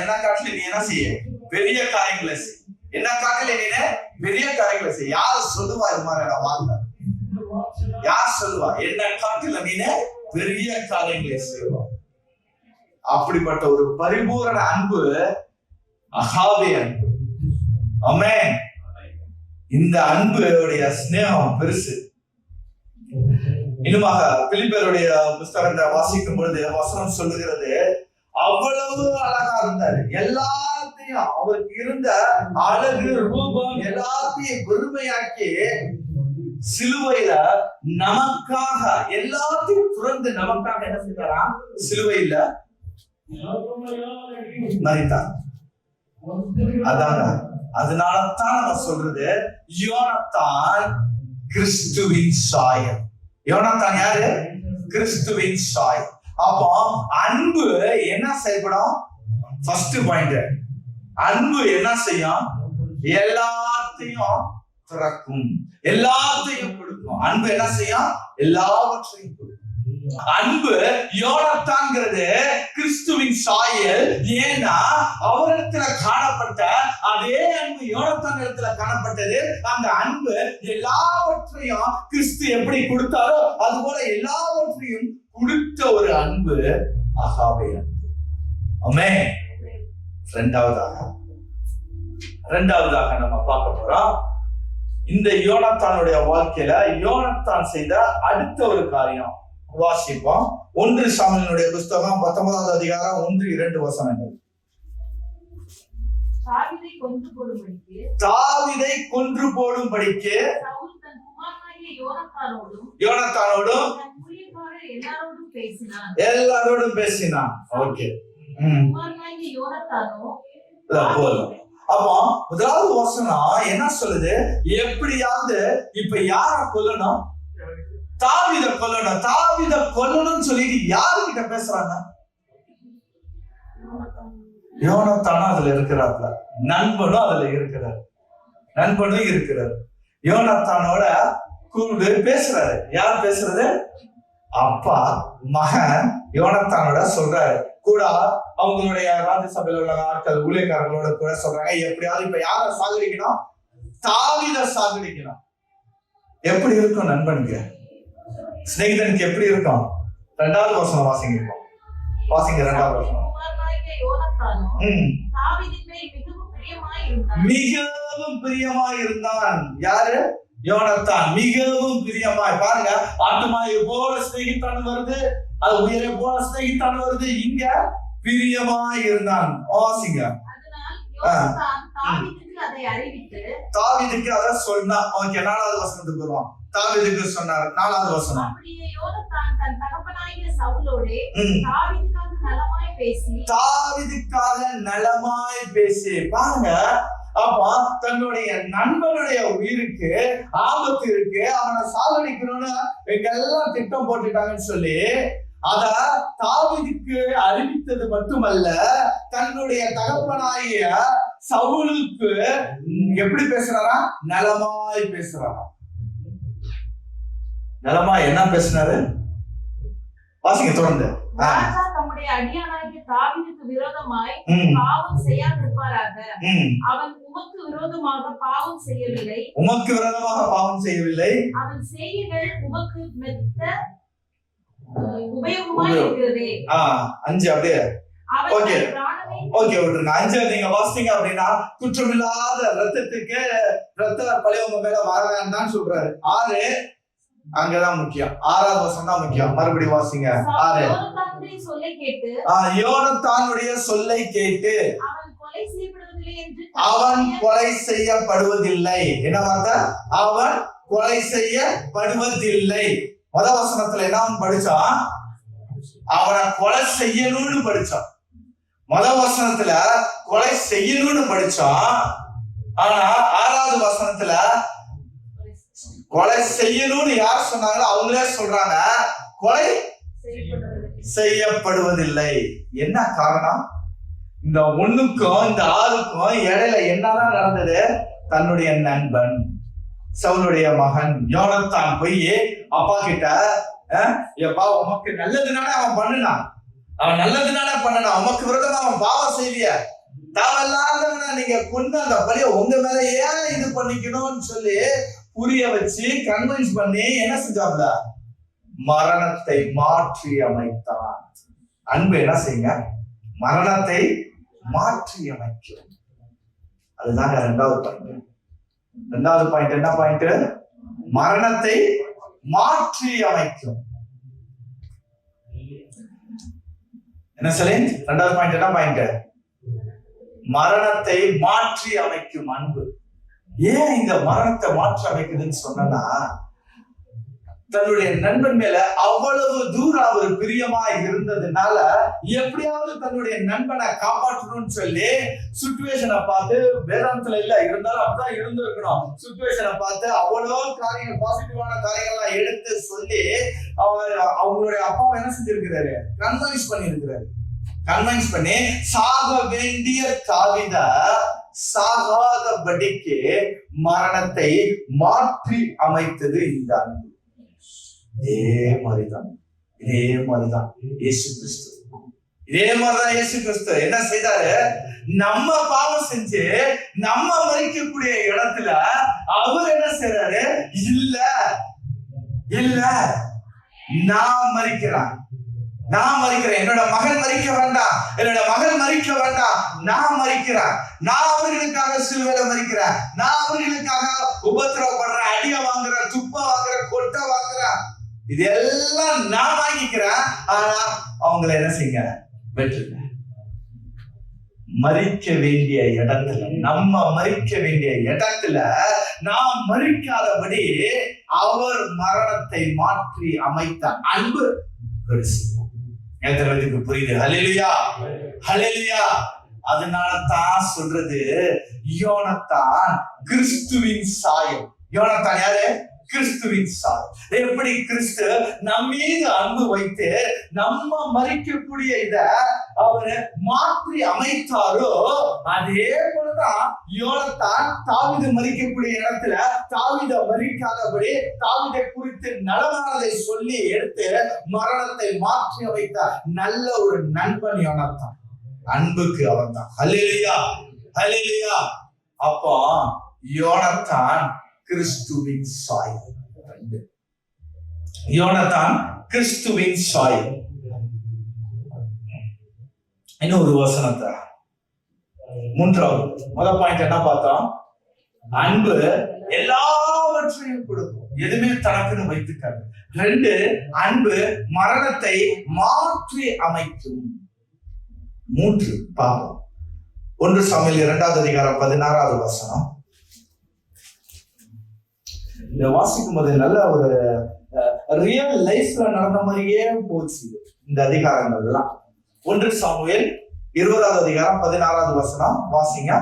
Speaker 1: என்ன காட்டில நீ என்ன செய்ய, பெரிய காரியங்களை செய். என்ன காட்டில நீ பெரிய காரியங்களை செய். யார் சொல்லுவா இது மாதிரி வாங்க? யார் சொல்லுவா என்ன காட்டில நீ பெரிய காரியங்களை செய்வா? அப்படிப்பட்ட ஒரு பரிபூரண அன்பு அகாவே அன்பு. ஆமென். இந்த அன்புடைய ஸ்நேகம் பெருசு. இன்னுமாக பிலிப்பியருடைய புஸ்தகத்தை வாசிக்கும் பொழுது வசனம் சொல்லுகிறது, அவ்வளவு அழகா இருந்தாரு. எல்லாத்தையும் அவருக்கு இருந்த அழகு ரூபம் எல்லாத்தையும் பெருமையாக்கி சிலுவையில நமக்காக எல்லாத்தையும் துறந்து நமக்காக என்ன செய்தாரா, சிலுவையில மரித்தார். அதாங்க, அதனாலதான் நம்ம சொல்றது யோனத்தான் கிறிஸ்துவின் சாயல். யோனத்தான் யாரு? கிறிஸ்துவின் சாயல். அப்போ அன்பு என்ன செய்யப்படும்? ஃபர்ஸ்ட் பாயிண்ட், அன்பு என்ன செய்யும்? எல்லாத்தையும் திறக்கும், எல்லாத்தையும் கொடுக்கும். அன்பு என்ன செய்யும்? எல்லாவற்றையும் கொடுக்கும். அன்பு யோனத்தான்ங்கிறது கிறிஸ்துவின் சாயல். ஏன்னா அவரிடத்துல காணப்பட்ட அதே அன்பு யோனத்தான் இடத்துல காணப்பட்டது. அந்த அன்பு எல்லாவற்றையும் கிறிஸ்து எப்படி கொடுத்தாரோ அது போல எல்லாவற்றையும் கொடுத்த ஒரு அன்பு அகாவே அன்பு. ஆமென். இரண்டாவதாக நம்ம பார்க்க போறோம், இந்த யோனத்தானுடைய வாழ்க்கையில யோனத்தான் செய்த அடுத்த ஒரு காரியம் வாசிப்போம். 1 சாமுவேலினுடைய புஸ்தகம் 19வது அதிகாரம் 1-2 வசனங்கள்.
Speaker 3: தாவீதை கொன்று போடும்படிக்கு சவுல் தன் குமாரனாகிய யோனத்தானோடும்
Speaker 1: எல்லாரோடும் பேசினான். ஓகே,
Speaker 3: குமாரனாகிய யோனத்தானோ
Speaker 1: போதும். அப்போ முதலாவது வசனம் என்ன சொல்லுது? எப்படியாவது இப்ப யார கொல்லணும்? தாவீத கொல்லணும். தாவீத கொல்லணும்னு சொல்லிட்டு யாருக்கிட்ட பேசுறாங்க? யோனத்தானும் அதுல இருக்கிறாப்ல, நண்பனும் அதுல இருக்கிறார். யோனத்தானோட கூப்பிட்டு பேசுறாரு. யார் பேசுறது? அப்பா மகன் யோனத்தானோட சொல்றாரு. கூட அவங்களுடைய ராஜ்யசபையில உள்ள ஆட்கள் ஊழியக்காரர்களோட கூட சொல்றாங்க, எப்படியாவது இப்ப யார சாகடிக்கணும்? தாவீத சாகடிக்கணும். எப்படி இருக்கும் நண்பனுக்கு, சிநேகிதனுக்கு எப்படி இருக்கும்? 2வது வசனம் வாசிங்க. 2வது வசனம். மிகவும் பிரியமாய் இருந்தான். யாரு? யோனத்தான் மிகவும் பிரியமாய், பாருங்க, ஆத்துமாயை போல சிநேகித்தான் வருது, அது உயிரை போல சிநேகித்தான் வருது, இங்க பிரியமாய் இருந்தான். வாசிங்க. தாவீதுக்கு அதை சொன்னா. ஓகே, 4வது வசனத்துக்கு வருவோம். தாவீதுக்கு சொன்னார். 4வது வசனம். தாவீதுக்காக நலமாய் பேசி, பாருங்க, அப்ப தன்னுடைய நண்பனுடைய உயிருக்கு ஆபத்து இருக்கு, அவனை சாகடிக்கணும்னு எல்லாம் திட்டம் போட்டுட்டாங்கன்னு சொல்லி அத தாவீதுக்கு அறிவித்தது மட்டுமல்ல, தன்னுடைய தகப்பனாகிய சவுலுக்கு எப்படி பேசுறாரா? நலமாய் பேசுறாரா. நலமாய் என்ன பேசினாரு? வாசிங்க தொடர்ந்து.
Speaker 2: தம்முடைய அடியானாகிய தாவீதுக்கு விரோதமாய் பாவம் செய்யாதிருப்பாராக. அவன் உமக்கு விரோதமாக பாவம் செய்யவில்லை.
Speaker 1: உமக்கு விரோதமாக பாவம் செய்யவில்லை.
Speaker 2: அவன் செய்கைகள் உமக்கு மெத்த உபயோகமாய் இருக்கிறதே.
Speaker 1: 5 அப்படியே. ஓகே ஓகே விட்டுருங்க. 5 நீங்க வாசிங்க அப்படின்னா, குற்றமில்லாத ரத்தத்துக்கு ரத்த பழி உங்க மேல வர வேண்டாம்னு சொல்றாரு. 6 அங்கதான் முக்கியம். 6வது வசனம் தான் முக்கியம். மறுபடியும் வாசிங்க. 6 யோனத்தானுடைய சொல்லை கேட்டு அவன் கொலை செய்யப்படுவதில்லை. என்ன வார்த்தை? அவன் கொலை செய்யப்படுவதில்லை. வசனத்துல என்ன படிச்சான்? அவனை கொலை செய்யணும்னு படிச்சான். வசனத்துல கொலை செய்யணும்னு படிச்சான். ஆனா 6வது வசனத்துல கொலை செய்யணும்னு யார் சொன்னாங்களோ அவங்களே சொல்றாங்க, கொலை செய்யப்படுவதில்லை. என்ன காரணம்? இந்த 1க்கும் இந்த 6க்கும் இடையில என்னதான் நடந்தது? தன்னுடைய நண்பன் சவுலுடைய மகன் யோனத்தான் போய் அப்பா கிட்ட, எப்பா உமக்கு நல்லதுனால அவன் பண்ணுனான், அவன் நல்லதுனால பண்ணனா, உமக்கு விரோதமா அவன் பாவம் செய்விய, தேவையில்லாதவன நீங்க கொண்டு அந்த பழிய உங்க மேல ஏன் இது பண்ணிக்கணும்னு சொல்லி புரிய வச்சு கன்வின்ஸ் பண்ணி என்ன செஞ்சாப்ல? மரணத்தை மாற்றி அமைத்தான். அன்பு என்ன செய்யுங்க? மரணத்தை மாற்றி அமைக்கும். அதுதாங்க 2வது பாயிண்ட். 2வது பாயிண்ட் என்ன பாயிண்ட்? மரணத்தை மாற்றி அமைக்கும். என்ன சொல்லி? 2வது பாயிண்ட் என்ன பாயிண்ட்? மரணத்தை மாற்றி அமைக்கும் அன்பு. ஏன் இந்த மரணத்தை மாற்றி அமைக்குதுன்னு சொன்னா, தன்னுடைய நண்பன் மேல அவ்வளவு தூரம் அவர் பிரியமா இருந்ததுனால எப்படியாவது தன்னுடைய நண்பனை காப்பாற்றணும்னு சொல்லி சுச்சுவேஷனை பார்த்து, வேதாந்தத்துல இல்ல இருந்தாலும் அப்படிதான் இருந்திருக்கணும், சுச்சுவேஷனை பார்த்து அவ்வளவு காரியங்கள், பாசிட்டிவான காரியங்கள்லாம் எடுத்து சொல்லி அவங்களுடைய அப்பாவை என்ன செஞ்சிருக்கிறாரு? கன்வின்ஸ் பண்ணி இருக்கிறாரு. கன்வின்ஸ் பண்ணி சாக வேண்டிய தாவீத சாகாதபடிக்கு மரணத்தை மாற்றி அமைத்தது இந்த அன்பு. இதே மாதிரிதான் இயேசு கிறிஸ்து. இதே மாதிரிதான் இயேசு கிறிஸ்து என்ன செய்தாரு? நம்ம பாவம் செஞ்சு நம்ம மறிக்கக்கூடிய இடத்துல அவர் என்ன செய்யறாரு? இல்ல நான் மறிக்கிறேன், என்னோட மகன் மறிக்க வேண்டாம், என்னோட மகன் மறிக்க வேண்டாம், நான் மறிக்கிறேன், நான் அவர்களுக்காக சிலுவையில மறிக்கிறேன், நான் அவர்களுக்காக உபத்திரவப்படுறேன், அடிய வாங்குறேன், துப்ப வாங்குறேன், கொட்டை வாங்குறேன், இதெல்லாம் நான் வாங்கிக்கிறேன். ஆனா அவங்களை என்ன செய்யுங்க? வெற்றுங்க. மறிக்க வேண்டிய இடத்துல, நம்ம மறிக்க வேண்டிய இடத்துல நாம் மறிக்காதபடி அவர் மரணத்தை மாற்றி அமைத்த அன்பு பெருசு. புரியுது? ஹல்லேலூயா, ஹல்லேலூயா. அதனால தான் சொல்றது, யோனத்தான் கிறிஸ்துவின் சாயம். யோனத்தான் யாரு? கிறிஸ்துவின் சாயம். எப்படி கிறிஸ்து நம் மீது அன்பு வைத்து நம்ம மறிக்கக்கூடிய இத அவரு மாற்றி அமைத்தாரோ, அதே போலதான் யோனத்தான் தாவீது மறிக்கக்கூடிய இடத்துல தாவீதை மறிக்காதபடி தாவீதை குறித்து நலமானதை சொல்லி எடுத்து மரணத்தை மாற்றி அமைத்தார். நல்ல ஒரு நண்பன் யோனத்தான். அன்புக்கு அவன் தான். ஹல்லேலூயா, ஹல்லேலூயா. அப்போ யோனத்தான் கிறிஸ்துவின் சாயம். யோனத்தான் கிறிஸ்துவின் சாயம். இன்னொரு வசனத்தை 3வது முதல் பாயிண்ட் என்ன பார்த்தோம்? அன்பு எல்லாவற்றையும் எல்லாவற்றையும் கொடுக்கும். எதுவுமே தனக்குன்னு வைத்துக்காது. 2, அன்பு மரணத்தை மாற்றி அமைக்கும். 3 பாவம். 1 சாமுவேல் 2வது அதிகாரம் 16வது வசனம். இத வாசிக்கும் போது நல்ல ஒரு ரியல் லைஃப்ல நடந்த மாதிரியே போச்சு இந்த அதிகாரங்கள் எல்லாம். 1 சாமுவேல் 20வது அதிகாரம் 16வது வசனம் வாசிங்க.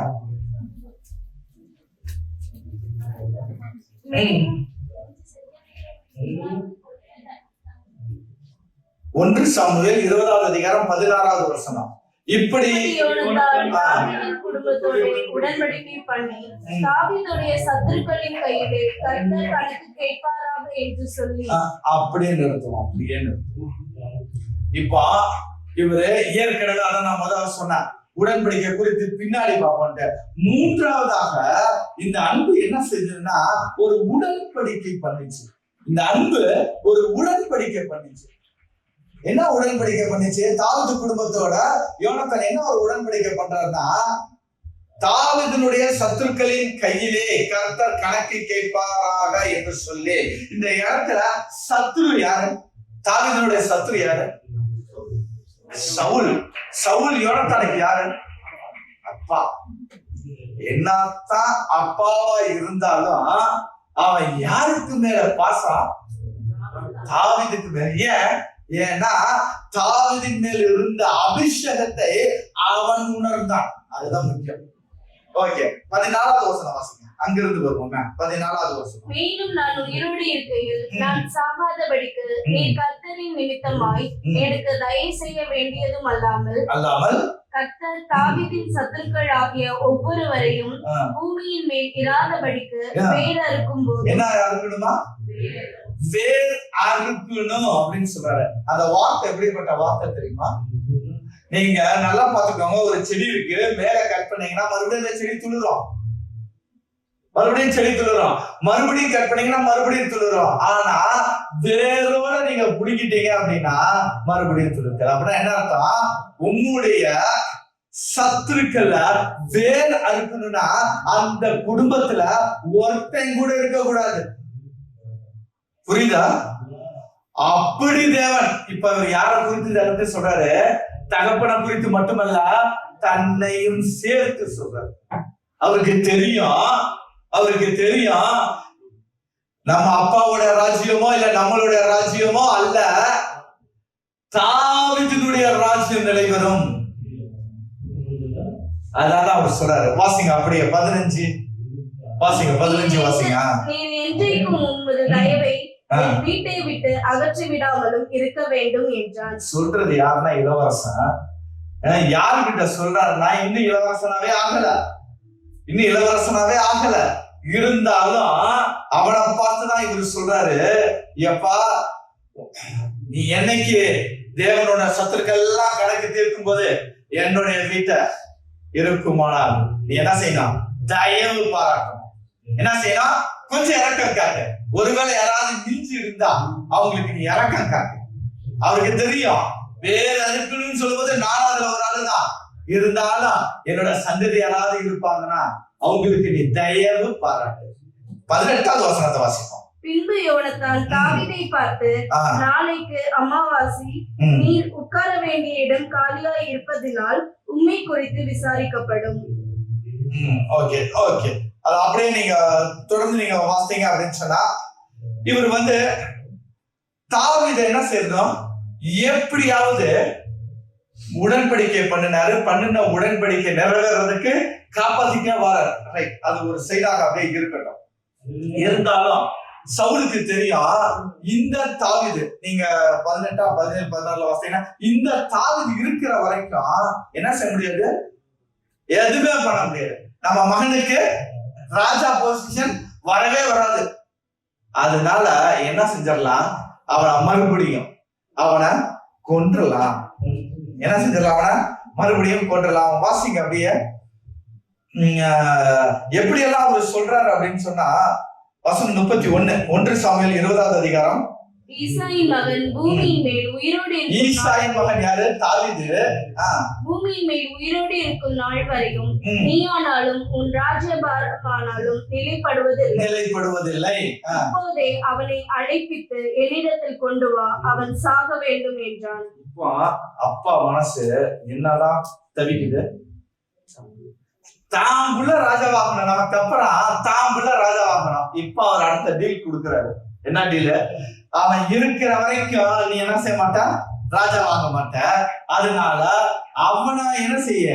Speaker 1: ஒன்று சாமுவேல் 20வது அதிகாரம் 16வது வசனம். இப்படி
Speaker 3: குடும்பத்தோட உடன்படிக்கை பண்ணி தாவீதுடைய சத்துருக்களின் கையிலே கர்த்தர் கணக்கு கேட்பாராக என்று சொல்லி
Speaker 1: அப்படியே நிறுத்துவோம். அப்படியே நிறுத்துவோம். இப்போ இவரு ஏற்கனவே அதை நான் முதல்ல சொன்னேன், உடன்படிக்கை குறித்து பின்னாடி பார்ப்போம். 3வதாக இந்த அன்பு என்ன செஞ்சதுன்னா ஒரு உடன்படிக்கை பண்ணிச்சு. இந்த அன்பு ஒரு உடன்படிக்கை பண்ணிச்சு. என்ன உடன்படிக்கை பண்ணிச்சு? தாவீது குடும்பத்தோட யோனத்தான் என்ன ஒரு உடன்படிக்கை பண்றாருன்னா, தாவீதுனுடைய சத்துருக்களின் கையிலே கர்த்தர் கணக்கு கேட்பாராக என்று சொல்லி. இந்த இடத்துல சத்துரு யாரு? தாவீதுனுடைய சத்துரு யாரு? சவுல். சவுல் யோனத்தானுக்கு யாரு? அப்பா. என்னத்தான் அப்பாவா இருந்தாலும் அவன் யாருக்கு மேல பாசம்? தாவீதுக்கு மேல. ஏன்னா தாவீதின் மேல் இருந்த அபிஷேகத்தை அவன் உணர்ந்தான். அதுதான் முக்கியம். ஓகே, 14வது வசனம் வாசிங்க. அங்கிருந்து வருவோம். 14வது வசனம்.
Speaker 3: மேலும் நான் உயிரோடு இருக்கையில் நான் சாகாதபடிக்கு நீ கர்த்தரின் நிமித்தமாய் எனக்கு தயவு செய்ய வேண்டியதும் அல்லாமல் கர்த்தர் தாவீதின் சத்துருக்கள் ஆகிய ஒவ்வொருவரையும் பூமியின் மேல் இராதபடிக்கு வேர் அறுக்கும் போது
Speaker 1: என்ன அறுக்கணுமா? வேர் அறுக்கணும் அப்படின்னு சொல்றாரு. அந்த வார்த்தை எப்படிப்பட்ட வார்த்தை தெரியுமா? நீங்க நல்லா பாத்துக்கோங்க. ஒரு செடி இருக்கு, மேல கட் பண்ணீங்கன்னா மறுபடியும் அந்த செடி துளிரும், மறுபடியும் செடி துளிரும், மறுபடியும் கட் பண்ணீங்கன்னா மறுபடியும் துளிரும். ஆனா வேரோட நீங்க புடிக்கிட்டீங்க அப்படின்னா மறுபடியும் துளிர்க்காது. அப்படின்னா என்ன அர்த்தம்? உங்களுடைய சத்துருக்கள்ல வேர் அறுக்கணும்னா அந்த குடும்பத்துல ஒருத்தன் கூட இருக்க கூடாது. புரியுதா? அப்படி தேவன் இப்ப யார குறித்து சொல்றாரு? தகப்பனை குறித்து மட்டுமல்ல, தன்னையும் சேர்த்து சொல்றாரு. அவருக்கு தெரியும் நம்ம அப்பாவோட ராஜ்யமோ இல்ல நம்மளுடைய ராஜ்யமோ அல்ல, தாவீதினுடைய ராஜ்யம் நிலைவரும். அதனால அவர் சொல்றாரு. வாசிங்க அப்படியே 15 வாசிங்க. 15 வாசிங்க.
Speaker 3: வீட்டை விட்டு அகற்றி விடாமலும் இருக்க வேண்டும் என்றார்.
Speaker 1: சொல்றது யாருன்னா இளவரசன். யாருகிட்ட சொல்றாருன்னா இன்னும் இளவரசனாவே ஆகல. இருந்தாலும் அவனை பார்த்துதான் இவர் சொல்றாரு, எப்பா நீ என்னைக்கு தேவனோட சத்துருக்கள் எல்லாம் கணக்கு தீர்க்கும் போது என்னுடைய வீட்டை இருக்குமானால் நீ என்ன செய்யணும்? தயவு பாராட்டணும். என்ன செய்யணும்? கொஞ்சம் இறக்கம் காட்டு. ஒருவேளை யாராவது மிஞ்சி இருந்தா அவங்களுக்கு நீ இறக்கம் காட்டு. அவருக்கு தெரியும் வேற அறுக்கணும்னு சொல்லும்போது நானும் அதுல ஒரு ஆளுதான். இருந்தாலும் என்னோட சந்ததி யாராவது இருப்பாங்கன்னா அவங்களுக்கு நீ தயவு பாராட்டு. 18வது வசனத்தை வாசிப்போம்.
Speaker 3: பின்பு யோனத்தான் தாவீதை பார்த்து, நாளைக்கு அமாவாசை, நீர் உட்கார வேண்டிய இடம் காலியாய் இருப்பதினால் உண்மை குறித்து விசாரிக்கப்படும்.
Speaker 1: ஓகே ஓகே, அது அப்படியே நீங்க தொடர்ந்து நீங்க வாசிங்க அப்படின்னு சொன்னா, இவர் தாவீதை என்ன செய்யணும்? எப்படியாவது உடன்படிக்கை பண்ணின உடன்படிக்கை நிறைவேறதுக்கு காப்பாத்திக்க வரார். ரைட், அது ஒரு சைடாக அப்படியே இருக்கட்டும். இருந்தாலும் சவுலுக்கு தெரியும் இந்த தாவீது, நீங்க 18, 17, 16 வாசிங்கன்னா, இந்த தாவீது இருக்கிற வரைக்கும் என்ன செய்ய முடியாது? எதுவுமே பண்ண முடியாது. நம்ம மகனுக்கு ராஜா பொசிஷன் வரவே வராது. அதனால என்ன செஞ்சிடலாம்? அவனை கொன்றலாம். என்ன செஞ்சிடலாம்? அவனை மறுபடியும் கொன்றலாம். வாசிங்க அப்படியே. எப்படி எல்லாம் அவர் சொல்றாரு அப்படின்னு சொன்னா, வசனம் 31, 1 சாமுவேல் 20வது அதிகாரம்
Speaker 3: ஈசாயின் மகன் பூமியின் மேல் உயிரோடு
Speaker 1: ஈசாயின் மகன் யாரு? தாவீது.
Speaker 3: பூமியின் மேல் உயிரோடு இருக்கும் நாள் வரையும் நீயானாலும் உன் ராஜ்யபாரமானாலும் நிலைப்படுவதில்லை. அப்போதே அவனை அழைப்பித்து என்னிடத்தில் கொண்டு வா, அவன் சாக வேண்டும் என்றான்.
Speaker 1: இப்போ அப்பா மனசு என்னதான் தவிக்குது? தான் புள்ள ராஜாவாகணும், நமக்கு அப்புறம் தான் புள்ள ராஜாவாகணும். இப்ப அவர் அடுத்த டீல் கொடுக்கிறாரு. என்ன டீல்? அவன் இருக்கிற வரைக்கும் நீ என்ன செய்ய மாட்ட? ராஜாவாக மாட்ட. அதனால அவனை என்ன செய்ய?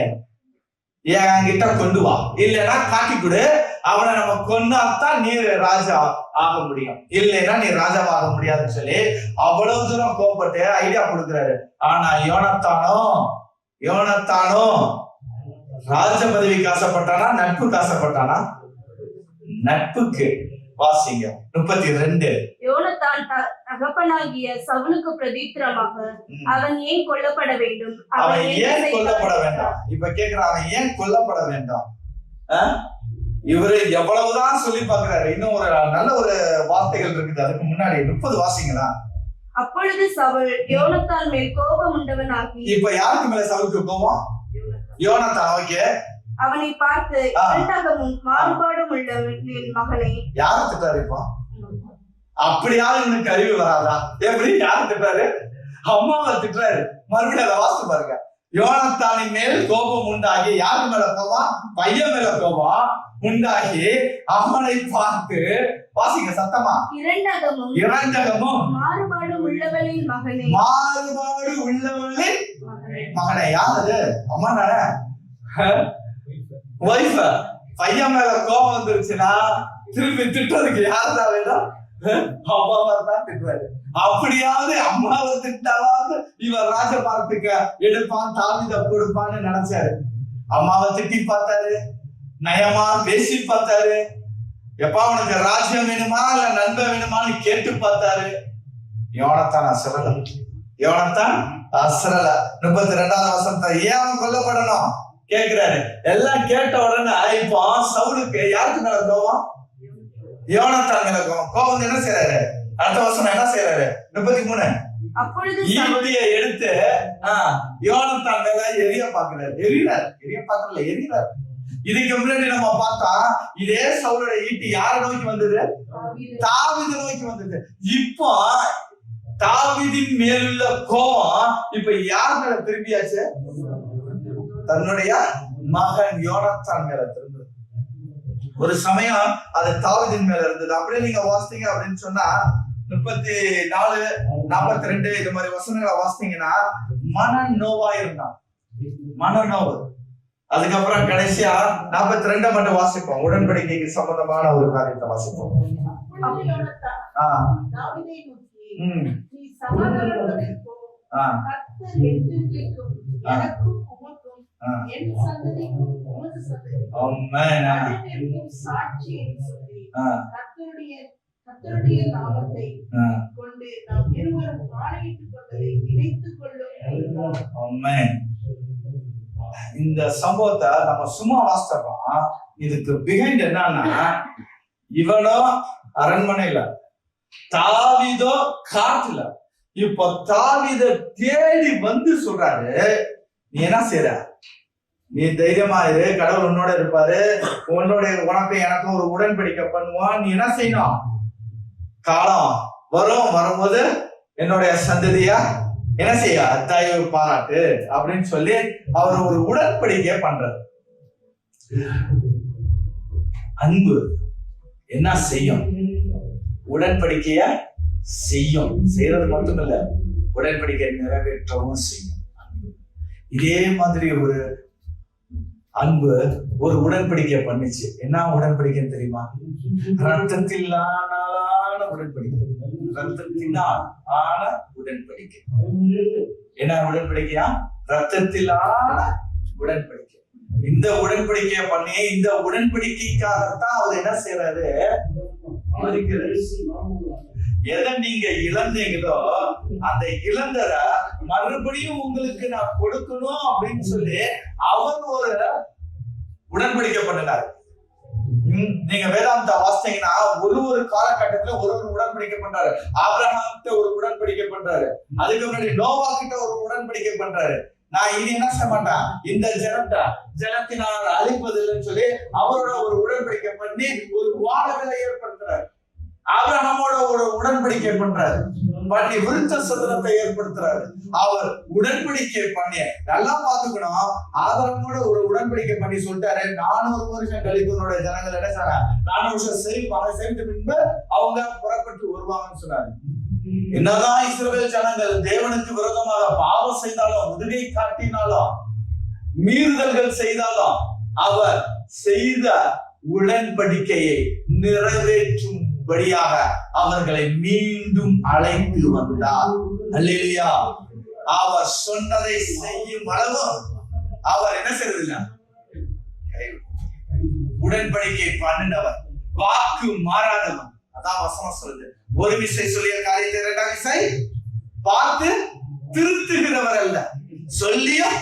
Speaker 1: என்கிட்ட கொண்டு வா, இல்லைன்னா காட்டி கொடு. அவனை நம்ம கொண்டாத்தான் நீ ராஜா ஆக முடியும், இல்லைன்னா நீ ராஜாவாக முடியாதுன்னு சொல்லி அவ்வளவு தூரம் கோபப்பட்டு ஐடியா கொடுக்கிறாரு. ஆனா யோனத்தானோ ராஜ பதவிக்கு ஆசைப்பட்டானா நட்புக்கு ஆசைப்பட்டானா? நட்புக்கு. வாசிங்க 32.
Speaker 3: யோனத்தான் தகப்பனாகிய சவுலுக்கு பிரதித்திரமாக அவன் ஏன் கொல்லப்பட வேண்டும்?
Speaker 1: அவன் ஏன் கொல்லப்பட வேண்டாம்? இப்ப கேக்குற, அவன் ஏன் கொல்லப்பட வேண்டாம்? இவரு எவ்வளவுதான் சொல்லி பாக்குறாரு. இன்னும் ஒரு நல்ல ஒரு வார்த்தைகள் இருக்குது அதுக்கு முன்னாடி. 30 வாசிங்களா?
Speaker 3: அப்பொழுது சவுல் யோனத்தான் மேல் கோபம் உண்டவன் ஆகி.
Speaker 1: இப்ப யாருக்கு மேல சவுலுக்கு கோபம்? யோனத்தான். ஓகே.
Speaker 3: அவனை பார்த்து இரண்டாகமும் மாறுபாடும் உள்ளவனின் மகனே.
Speaker 1: யார திட்டாரு? இப்போ அப்படியாவது உனக்கு அறிவு வராதா? எப்படி? யார திட்டாரு? அம்மாவை திட்டுறாரு. மறுபடியும் அதை வாசித்து பாருங்க. யோனத்தானின் மேல் கோபம் உண்டாகி, யாரு மேல கோபம்? பையன் மேல கோபம் உண்டாகி அவனை பார்த்து, வாசிங்க சத்தமா, இரண்டகமும்
Speaker 3: மாறுபாடு உள்ளவளின் மகனே.
Speaker 1: மாறுபாடு உள்ளவளின் மகனே. யாரு? அம்மா தானே, வைஃப். பையன் மேல கோபம் வந்துருச்சுன்னா திருப்பி திட்டுறதுக்கு யாருதான் வேணும்? அம்மாவை தான் திட்டுவாரு. அப்படியாவது அம்மாவை திட்டாவது இவர் ராஜபாரத்துக்கு எடுப்பான், தாவீதை கொடுப்பான்னு நினைச்சாரு. அம்மாவை திட்டி பார்த்தாரு, நயமா பேசி பார்த்தாரு. எப்பா உனக்கு ராஜ்யம் வேணுமா இல்ல நண்பன் வேணுமான்னு கேட்டு பார்த்தாரு. யோனத்தான் அசரல. 32வது வசனத்தை ஏன் அவன் கொல்லப்படணும் கேக்குறாரு. எல்லாம் கேட்ட உடனே இப்போ சவுலுக்கு யாருக்கு மேல கோபம்? யோனத்தான் மேல கோபம். என்ன செய்யறாரு? அடுத்த வருஷம் என்ன செய்யறாரு? 33. ஈட்டியை எடுத்து யோனத்தான் மேல எரிய பாக்குறாரு. எரியறாரு. இதுக்கு முன்னாடி நம்ம பார்த்தா இதே சவுலோட ஈட்டி யாரை நோக்கி வந்தது? தாவீதை நோக்கி வந்தது. இப்போ தாவீதின் மேலுள்ள கோபம் இப்ப யார் மேல திரும்பியாச்சு? தன்னுடைய மகன் யோனத்தான் மேல திரும்புது. ஒரு சமயம் அது தாவீதின் மேல இருந்தது. அப்படியே நீங்க வாசித்தீங்க அப்படின்னு சொன்னா 34, 42 இது மாதிரி வசனங்களை வாசித்தீங்கன்னா மனநோவா இருந்தான். மனநோவு. அதுக்கப்புறம் கடைசியா 42 மட்டும் வாசிப்போம். உடன்படிக்கைக்கு சம்பந்தமான ஒரு காரியத்தை வாசிப்போம்.
Speaker 2: கர்த்தருடைய நாமத்தை கொண்டு நாம் இருவரும் ஆணையிட்டுக் கொண்டதை நினைத்துக் கொள்ளும்.
Speaker 1: ஆமென். இந்த சம்பவத்தை நம்ம சும்மா வாசிக்கிறோம். இதுக்கு பிஹைண்ட் என்னன்னா, இவனோ அரண்மனையில, தாவீதோ காட்டுல. இப்ப தாவீதை தேடி வந்து சொல்றாரு, நீ என்ன செய்யற? நீ தைரியமா இரு, கடவுள் உன்னோட இருப்பாரு, உனக்கு எனக்கும் ஒரு உடன்படிக்கை பண்ணுவான். நீ என்ன செய்யணும்? காலம் வரும்போது என்னுடைய சந்ததியா என்ன செய்ய தயவு பாராட்டு அப்படின்னு சொல்லி அவர் ஒரு உடன்படிக்கை பண்றாரு. அன்பு என்ன செய்யும்? உடன்படிக்கைய செய்யும். செய்யறது மட்டும் இல்ல, உடன்படிக்கை நிறைவேற்றவும் செய்யும். இதே மாதிரி ஒரு அன்பு ஒரு உடன்படிக்கை பண்ணுச்சு. என்ன உடன்படிக்கைன்னு தெரியுமா? ரத்தத்திலான உடன்படிக்கை. ரத்தத்தினால் ஆன உடன்படிக்கை. என்ன உடன்படிக்கையா? ரத்தத்திலான உடன்படிக்கை. இந்த உடன்படிக்கையை பண்ணி, இந்த உடன்படிக்கைக்காகத்தான் அவர் என்ன செய்யறாரு? எதை நீங்க இழந்தீங்களோ அந்த இழந்தத மறுபடியும் உங்களுக்கு நான் கொடுக்கணும் அப்படின்னு சொல்லி அவர் ஒரு உடன்படிக்கை பண்ணினார். நீங்க வேதாந்தா வாசித்தீங்கன்னா ஒரு காலகட்டத்துல ஒரு உடன்படிக்கை பண்றாரு. ஆபிரகாம் கிட்ட ஒரு உடன்படிக்கை பண்றாரு, அதுக்கு முன்னாடி நோவா கிட்ட ஒரு உடன்படிக்கை பண்றாரு. நான் இனி என்ன செய்ய மாட்டேன், இந்த ஜனத்தினால் அழிப்பதில்லைன்னு சொல்லி அவரோட ஒரு உடன்படிக்கை பண்ணி ஒரு வாழவிலை ஏற்படுத்துறாரு. ஆபிரகாமோட ஒரு உடன்படிக்கை பண்றாரு, பண்ணி விருத்த சதனத்தை ஏற்படுத்துறாரு. அவர் உடன்படிக்கை பண்ணி நல்லா பாத்துக்கணும். ஆபிரகாமோட ஒரு உடன்படிக்கை பண்ணி சொல்லிட்டாரு, 400 வருஷம் கழித்து உன்னோட ஜனங்கள் என்ன சொன்னாங்க, 400 வருஷம் செய்த பின்பு அவங்க புறப்பட்டு வருவாங்கன்னு சொன்னாரு. என்னதான் இஸ்ரவேல் ஜனங்கள் தேவனுக்கு விரோதமாக பாவம் செய்தாலும், முதுகை காட்டினாலும், மீறுதல்கள் செய்தாலும், அவர் செய்த உடன்படிக்கையை நிறைவேற்றும்படியாக அவர்களை மீண்டும் அழைத்து வந்தார். அல்லேலூயா. அவர் சொன்னதை செய்யும் அளவு அவர் என்ன செய்யறதில்லை, உடன்படிக்கை பண்ணினவர், வாக்கு மாறாதவர். அதான் வசனம் சொல்லுது, ஒரு விசை சொல்லிய காரியத்தை 2ஆம் விசை பார்த்து திருத்துகிறவர் அல்ல, சொல்லியும்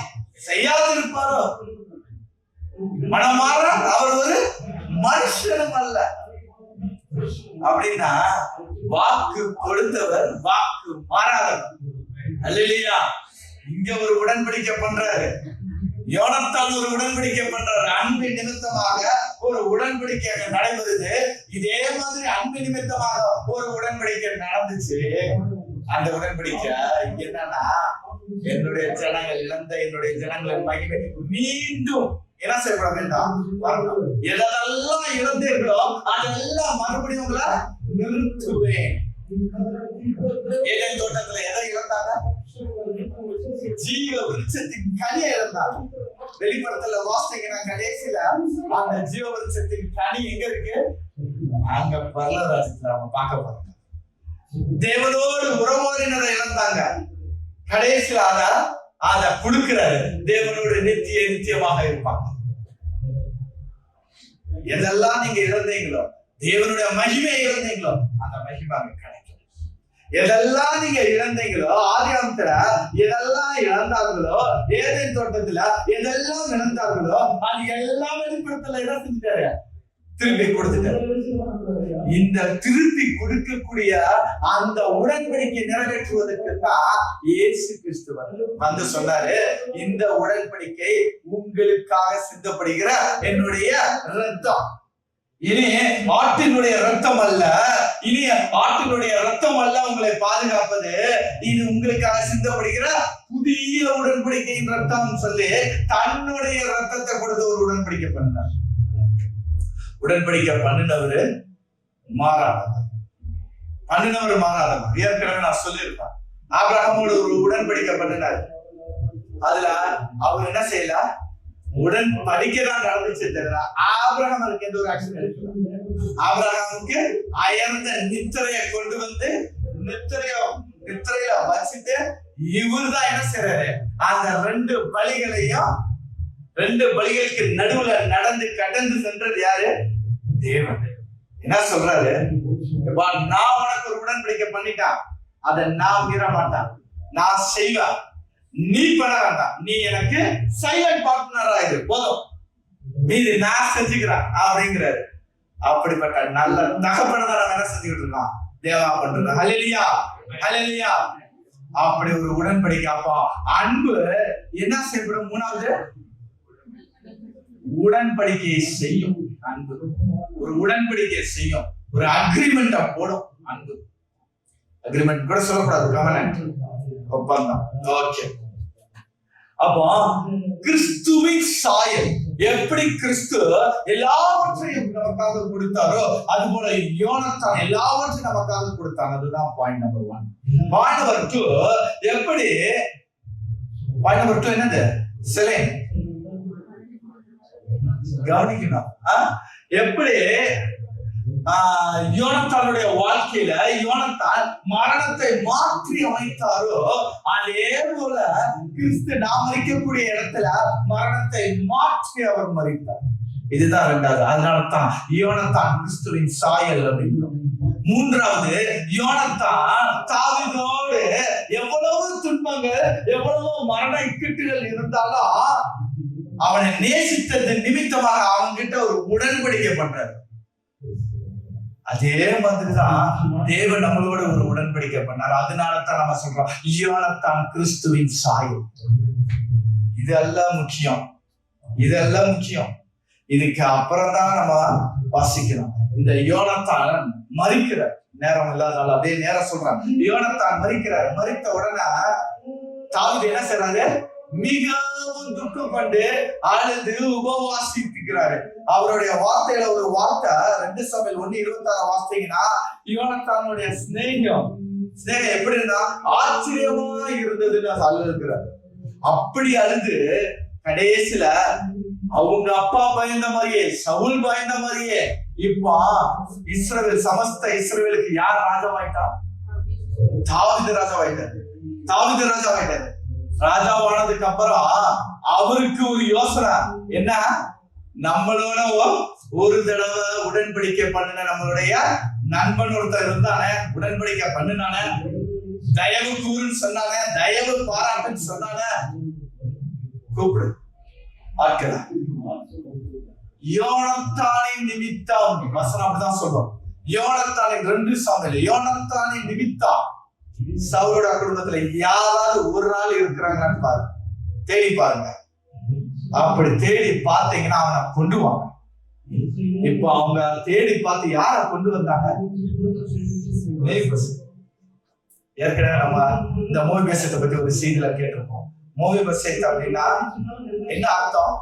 Speaker 1: செய்யாதிருப்பாரோ. மனமாற அவர் ஒரு மனுஷனும் அல்ல. அப்படின்னா வாக்கு கொடுத்தவர், வாக்கு மாறாதவர். அல்லேலூயா. இங்க ஒரு உடன்படிக்கை பண்றாரு, யோனத்தான் ஒரு உடன்படிக்கை பண்றாரு. அன்பு நிமித்தமாக ஒரு உடன்படிக்கை நடைபெறுது. இதே மாதிரி அன்பு நிமித்தமாக ஒரு உடன்படிக்கை நடந்துச்சு. அந்த உடன்படிக்கை என்னன்னா, என்னுடைய ஜனங்கள் இழந்த என்னுடைய ஜனங்களின் மகிமை மீண்டும் என்ன செய்யப்பட வேண்டாம், வரணும். எதெல்லாம் இழந்தீர்களோ அதெல்லாம் மறுபடியும் உங்களை நிறுத்துவேன். ஏதேன் தோட்டத்துல எதை இழந்தாங்க, ஜீவ விருட்சத்தின் கனியை இழந்தாங்க. வெளிப்படத்துல வாசிங்கன்னா கடைசியில அந்த ஜீவ விருட்சத்தின் கனி எங்க இருக்கு, அங்க பரலோகத்துல அவங்க பார்க்க போறாங்க. தேவனோடு உறவோடினரை இழந்தாங்க, கடைசியில அத கொடுக்கிறாரு, தேவனோடு நித்தியமாக இருப்பாங்க. எதெல்லாம் நீங்க இழந்தீங்களோ, தேவனுடைய மகிமை இழந்தீங்களோ, அந்த மகிமை அங்க கிடைக்கும். எதெல்லாம் நீங்க இழந்தீங்களோ, ஆதியாகமத்துல எதெல்லாம் இழந்தார்களோ, ஏதேன் தோட்டத்துல எதெல்லாம் இழந்தார்களோ, அது எல்லாம் வெளிப்படத்துல என்ன செஞ்சுட்டாரு, திருப்பி கொடுத்துட்டாரு. இந்த திருப்பி கொடுக்கக்கூடிய அந்த உடன்படிக்கை நிறைவேற்றுவதற்கு தான் இயேசு கிறிஸ்து வந்து சொன்னாரு, இந்த உடன்படிக்கை உங்களுக்காக சிந்தப்படுகிற என்னுடைய இரத்தம். இனி ஆட்டினுடைய ரத்தம் அல்ல, இனி ஆட்டினுடைய ரத்தம் அல்ல உங்களை பாதுகாப்பது, இது உங்களுக்காக சிந்தப்படுகிற புதிய உடன்படிக்கையின் ரத்தம் சொல்லி தன்னுடைய ரத்தத்தை கொடுத்து ஒரு உடன்படிக்கை பண்ணார். உடன்படிக்கை பண்ணினவரு மாறாதவர், ஏற்கனவே நான் சொல்லியிருப்பேன். ஆபிரகாமோடு ஒரு உடன்படிக்கை பண்ணினார். அதுல அவர் என்ன செய்யல, உடன்படிக்கை தான் நடந்துச்சு தவிர ஆபிரகாமுக்கு எந்த ஒரு ஆக்ஷன் எடுக்கல. ஆபிரகாமுக்கு அயர்ந்த நித்திரையை கொண்டு வந்து நித்திரையில வச்சுட்டு இவர் தான் என்ன செய்யறாரு, அந்த 2 பலிகளுக்கு நடுவுல நடந்து கடந்து சென்றது யாரு, தேவன். என்ன சொல்றாரு, நான் உனக்கு ஒரு உடன்படிக்கை பண்ணிட்டான், அதை நான் மீற மாட்டான், நான் செய்வேன், நீ பண்ண வேண்டாம், நீ எனக்கு சைலண்ட் பார்ட்னரா இரு போதும், மீது நான் செஞ்சுக்கிறேன் அப்படிங்கிறாரு. அப்படிப்பட்ட நல்ல தகப்பனை தான் நம்ம என்ன செஞ்சுக்கிட்டு இருக்கோம், தேவா பண்றோம். ஹல்லேலூயா, ஹல்லேலூயா. அப்படி ஒரு உடன்படிக்கை. அப்போ அன்பு என்ன செய்யப்படும், 3வது உடன்படிக்கையை செய்யும். அன்பு ஒரு உடன்படிக்கை செய்யும், ஒரு அக்ரிமெண்ட் போடும். அன்பு அக்ரிமெண்ட் கூட சொல்லக்கூடாது, கவனன்ட், ஒப்பந்தம். ஓகே. அப்போ கிறிஸ்துவின் சாயல், எப்படி கிறிஸ்து எல்லாவற்றையும் நமக்காக கொடுத்தாரோ அது போல யோனத்தான் எல்லாவற்றையும் நமக்காக கொடுத்தாங்க. அதுதான் பாயிண்ட் நம்பர் 1. பாயிண்ட் நம்பர் 2, எப்படி பாயிண்ட் நம்பர் 2 என்னது, செலேன் கவனிக்கணும். எப்படி யோனத்தானுடைய வாழ்க்கையில யோனத்தான் மரணத்தை மாற்றி அமைத்தாரோ அதே போல கிறிஸ்து நாம் மரிக்கக்கூடிய இடத்துல மரணத்தை மாற்றி அவர் மரித்தார். இதுதான் 2வது. அதனாலதான் யோனத்தான் கிறிஸ்துவின் சாயல் அப்படிங்கிறோம். 3வது, யோனத்தான் தாவீதோடு எவ்வளவு துன்பங்கள், எவ்வளவு மரண இக்கட்டுகள் இருந்தாலும் அவனை நேசித்தது நிமித்தமாக அவன்கிட்ட ஒரு உடன்படிக்கை பண்றாரு. அதே மாதிரிதான் தேவன் நம்மளோட ஒரு உடன்படிக்கை பண்ணார். அதனாலதான் நம்ம சொல்றோம் யோனத்தான் கிறிஸ்துவின் சாயல். இதெல்லாம் முக்கியம், இதெல்லாம் முக்கியம். இதுக்கு அப்புறம் தான் நம்ம வாசிக்கிறோம். இந்த யோனத்தான் மரிக்கிறார். நேரம் இல்லாதனால அப்படியே நேரம் சொல்றான். யோனத்தான் மரிக்கிறார். மரித்த உடனே தாவீது என்ன செய்றாரு? மிகவும் துக்கம் கொண்டு அழுது உபவாசிக்கிறாரு. அவருடைய வார்த்தையில ஒரு வார்த்தை 2 சாமுவேல் 1:26 வாசித்தீங்கன்னா, யோனத்தானுடைய ஸ்நேகம் எப்படி இருந்தா ஆச்சரியமா இருந்ததுன்னு அழுகிறாரு. அப்படி அழுது கடைசியில அவங்க அப்பா பயந்த மாதிரியே, சவுல் பயந்த மாதிரியே, இப்ப இஸ்ரவேல் சமஸ்த இஸ்ரவேலுக்கு யார் ராஜாவாயிட்டா? தாவீது ராஜாவாயிட்டாரு. தாவீது ராஜாவாயிட்டாரு. ராஜாவானதுக்கு அப்புறம் அவருக்கு ஒரு யோசனை என்ன? நம்மளோட ஒரு தடவை உடன்படிக்கை பண்ணின நம்மளுடைய நண்பன் ஒருத்தர் இருந்தானே, உடன்படிக்கை பண்ணினானே, தயவு கூறுன்னு சொன்னானே, தயவு பாராட்டுன்னு சொன்னானே, கூப்பிடு ஆட்கள. யோனத்தானின் நிமித்தம் வசனம் அப்படிதான் சொல்றோம். யோனத்தானின் 2 சாமுவேல் யோனத்தானின் நிமித்தம் சவுலோட குடும்பத்துல யாராவது ஒரு நாள் இருக்கிறாங்கன்னு பாருங்க, தேடி பாருங்க. அப்படி தேடி பார்த்தீங்கன்னா அவனை கொண்டு வாங்க. இப்ப அவங்க தேடி பார்த்து யார கொண்டு வந்தாங்க? ஏற்கனவே நம்ம இந்த மோபிபேசத்தை பத்தி ஒரு செய்தியில கேட்டிருப்போம். மோபிபேசத் அப்படின்னா என்ன அர்த்தம்?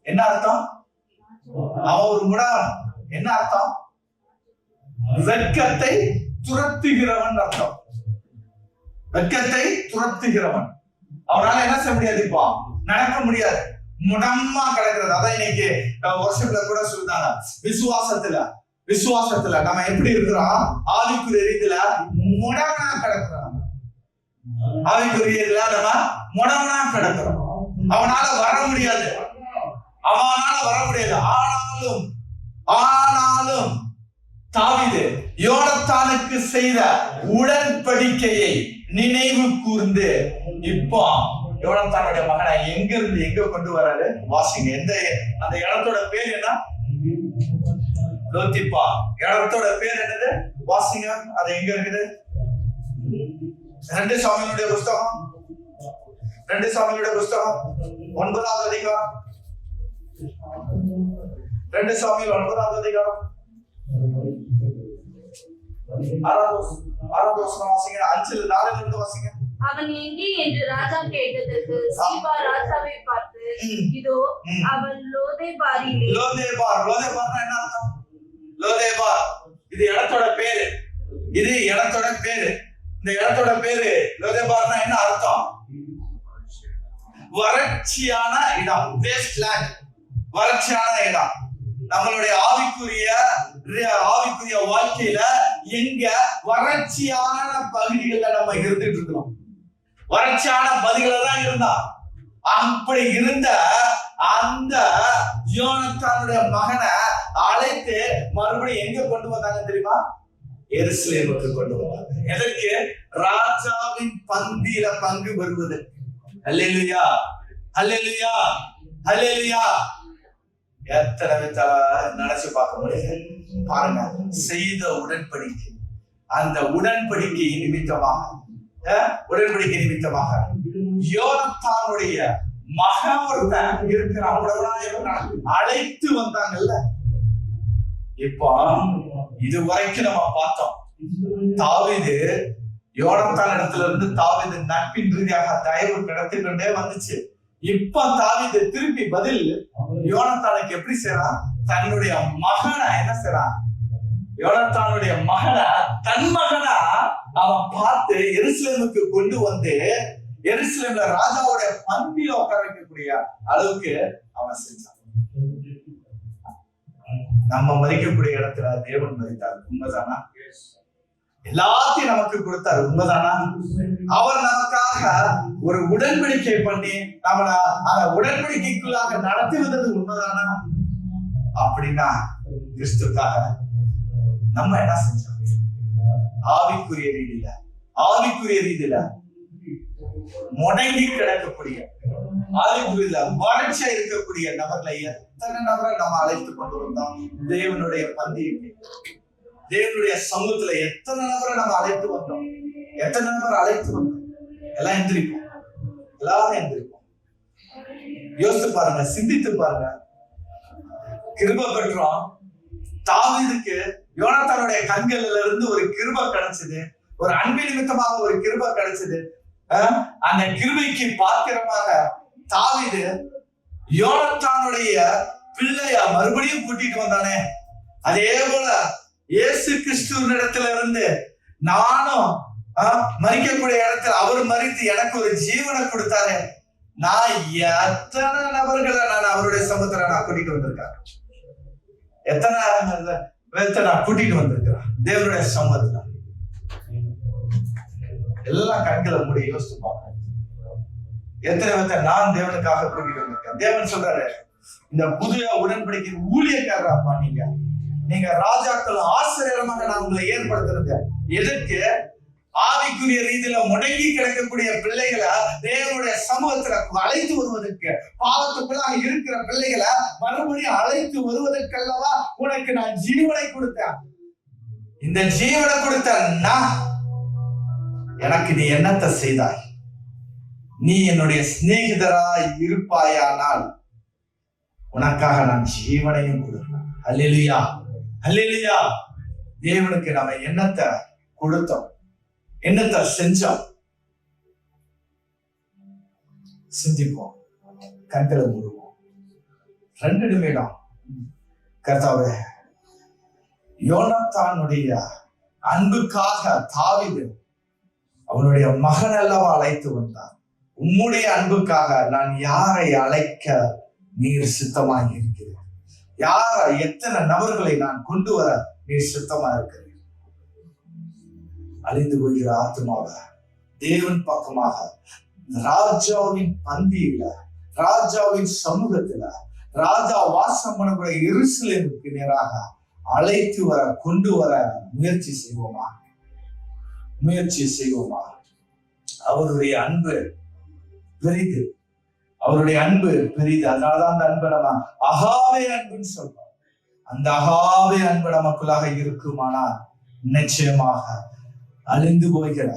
Speaker 1: என்ன அர்த்தம்? அவன் ஒரு முடவன். என்ன அர்த்தம்? வெட்கத்தை துரத்துகிறவன் அர்த்தம். வெட்கத்தை துரத்துகிறவன். அவனால என்ன செய்ய முடியாது? இப்போ நடக்க முடியாது, முடமா கிடக்கிறது. அதான் இன்னைக்கு வருஷத்துல கூட சொல்றாங்க, விசுவாசத்துல நம்ம எப்படி இருக்கிறோம்? ஆவிக்குரிய ரீதியில முடவனா கிடக்கிறோம். ஆவிக்குரிய ரீதியில நம்ம முடவனா கிடக்கிறோம். அவனால வர முடியாது. ஆனாலும் தாவீது யோனத்தானுக்கு செய்த உடன்படிக்கையை நினைவு கூர்ந்து இப்போ யோனத்தானுடைய மகனை எங்க இருந்து எங்க கொண்டு வராரு? வாசிங்க. அந்த இடத்தோட பேர் என்ன? லோத்திப்பா. இடத்தோட பேர் என்னது? வாசிங்க. அது எங்க இருக்குது? 2 சாமுவேலுடைய புஸ்தகம் 9வது அதிகாரம். 2 சாமுவேல் 9வது அதிகாரம் 6வது வசனம் வாசிங்க. 5-4 வாசிங்க.
Speaker 3: அவன் எங்கே என்று ராஜா கேட்டதற்கு சீபா ராஜாவை பார்த்து, இதோ அவன் லோதேபாரிலே. லோதேபார்னா என்ன அர்த்தம்? லோதேபார் இது இடத்தோட பேரு. இந்த இடத்தோட பேரு லோதேபார்னா என்ன அர்த்தம்? வறட்சியான இடம், வேஸ்ட்லேண்ட், வறட்சியான இடம். நம்மளுடைய ஆவிக்குரிய வாழ்க்கையில எங்க வறட்சியான பகுதிகள்ல நம்ம இருந்துட்டு இருக்கிறோம். வறட்சியான பகுதிகள தான் இருந்தா. அப்படி இருந்த அந்த யோனத்தானுடைய மகனை அழைத்து மறுபடியும் எங்க கொண்டு வந்தாங்க தெரியுமா? எருசலேமுக்கு கொண்டு வந்தாங்க. எதற்கு? ராஜாவின் பந்தியில பங்கு பெறுவது. அல்லேலூயா, அல்லேலூயா, அல்லேலூயா. எத்தனை நினைச்சு பார்க்க முடியாது. பாருங்க, செய்த உடன்படிக்கை, அந்த உடன்படிக்கை நிமித்தமாக யோனத்தானுடைய மகன் ஒருத்தன் இருக்கிறான், அழைத்து வந்தாங்கல்ல. இப்போ இது வரைக்கும் நம்ம பார்த்தோம், தாவீது யோனத்தான் இடத்துல இருந்து தாவீது நட்பின் ரீதியாக தயவு கிடைத்து கொண்டே வந்துச்சு. இப்ப தாவீது திருப்பி பதில் யோனத்தானுக்கு எப்படி செய்றான்? தன்னுடைய மகனை என்ன செய்றான்? யோனத்தானுடைய மகனை தன் மகனா அவன் பார்த்து எருசலேமுக்கு கொண்டு வந்து எருசலேம்ல ராஜாவுடைய பந்தியில உட்கார வைக்கக்கூடிய அளவுக்கு அவன் செஞ்சான். நம்ம மதிக்கக்கூடிய இடத்துல தேவன் மதித்தார். உண்மைதானா? எல்லாத்தையும் நமக்கு கொடுத்தாரு. உண்மைதானா? அவர் நமக்காக ஒரு உடன்படிக்கை பண்ணி நம்மள அந்த உடன்படிக்கைக்குள்ளாக நடத்தி வந்தது உண்மைதானா? அப்படின்னா கிறிஸ்துக்காக நம்ம என்ன செஞ்சோம்? ஆவிக்குரிய ரீதியில முடங்கி கிடக்கக்கூடிய
Speaker 1: ஆவிக்குரிய வறட்சியா இருக்கக்கூடிய நபர்களை எத்தனை நபரை நம்ம அழைத்து கொண்டு வந்தோம் தேவனுடைய பந்திக்கு. தேவனுடைய சமூகத்துல எத்தனை நபரை நம்ம அழைத்து வந்தோம், எத்தனை நபர் அழைத்து வந்தோம். எல்லாம் எந்திரிப்போம், எல்லாரும் எந்திரிப்போம். யோசித்து பாருங்க, சிந்தித்து பாருங்க. கிருபை பெற்றோம். தாவீதுக்கு யோனத்தானுடைய கண்கள்ல இருந்து ஒரு கிருபை கிடைச்சது, ஒரு அன்பு நிமித்தமாக ஒரு கிருபை கிடைச்சது. அந்த கிருபைக்கு பாத்திரமாக தாவீது யோனத்தானுடைய பிள்ளைய மறுபடியும் கூட்டிட்டு வந்தானே. அதே போல இயேசு கிறிஸ்துவினிடத்துல இருந்து நானும் மரிக்கக்கூடிய இடத்துல அவர் மரித்து எனக்கு ஒரு ஜீவனை கொடுத்தாரு. நான் எத்தனை நபர்களை நான் அவருடைய சமூகத்துல நான் கூட்டிட்டு வந்திருக்கேன், எத்தனை நான் கூட்டிட்டு வந்திருக்கிறேன் தேவனுடைய சமூகத்துல. எல்லாம் கண்களை மூடி யோசித்து பார்க்க. எத்தனை பேர்த்த நான் தேவனுக்காக கூட்டிட்டு வந்திருக்கேன். தேவன் சொல்றாரு, இந்த புதிய உடன்படிக்கை ஊழியக்காரப்பா நீங்க ராஜாக்கள் ஆசிரியரமாக நான் உங்களை ஏற்படுத்துறது எதற்கு? ஆவிக்குரிய ரீதியில முடங்கி கிடக்கக்கூடிய பிள்ளைகளை தேவனுடைய சமூகத்துல அழைத்து வருவதற்கு, பாவத்துக்குள்ளாக இருக்கிற பிள்ளைகளை மறுபடியும் அழைத்து வருவதற்கல்லவா உனக்கு நான் ஜீவனை கொடுத்தேன். இந்த ஜீவனை கொடுத்தா எனக்கு நீ என்னத்தை செய்தாய்? நீ என்னுடைய சிநேகிதராய் இருப்பாயானால் உனக்காக நான் ஜீவனையும் கொடுப்பேன். அல்லேலூயா, அல்லேலூயா. தேவனுக்கு நம்ம என்னத்தை கொடுத்தோம், என்னத்தை செஞ்சோம்? சிந்திப்போம், கண்களை மூடுவோம். 2 நிமிடம். கர்த்தாவே, யோனத்தானுடைய அன்புக்காக தாவீது அவனுடைய மகன் அல்லவா அழைத்து வந்தான். உம்முடைய அன்புக்காக நான் யாரை அழைக்க நீர் சித்தமாக இருக்கிறீர்? எத்தனை நபர்களை நான் கொண்டு வர நீர் சித்தமா இருக்கிறீர்? அழிந்து போகிற ஆத்மாவை தேவன் பக்கமாக ராஜாவின் பந்தியில, ராஜாவின் சமூகத்துல, ராஜா வாசம் பண்ணக்கூடிய எருசலேமுக்கு நேராக அழைத்து வர, கொண்டு வர முயற்சி செய்வோமா? முயற்சி செய்வோமா? அவருடைய அன்பு பெரிது, அவருடைய அன்பு பெரிது. அதனாலதான் அந்த அன்பு நம்ம அகாவே அன்புன்னு சொல்றோம். அந்த அகாவே அன்பு நமக்குள்ளாக இருக்குமானால் நிச்சயமாக அழிந்து போகிற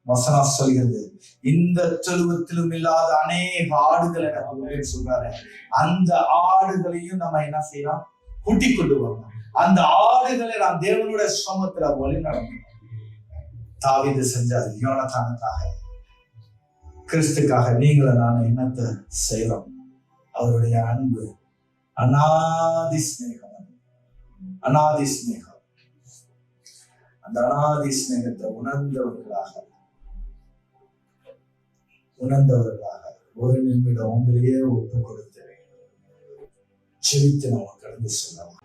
Speaker 1: வசனம் சொல்கிறது, இந்த தொழுவத்திலும் இல்லாத அநேக ஆடுகள் எனக்கு சொல்றாரு. அந்த ஆடுகளையும் நம்ம என்ன செய்யலாம்? கூட்டிக் கொண்டு வரணும். அந்த ஆடுகளை நாம் தேவனுடைய சமூகத்துல வழி நடத்தணும். தாவீது செஞ்சாரு யோனத்தானுக்காக, கிறிஸ்துக்காக நீங்களும் நான் என்னத்தை செய்யறோம்? அவருடைய அன்பு அநாதி ஸ்நேகம், அநாதி ஸ்நேகம். அந்த அநாதி ஸ்நேகத்தை உணர்ந்தவர்களாக ஒரு நிமிடம் உங்களையே ஒப்பு கொடுத்து செவித்து நம்ம கடந்து செல்லலாம்.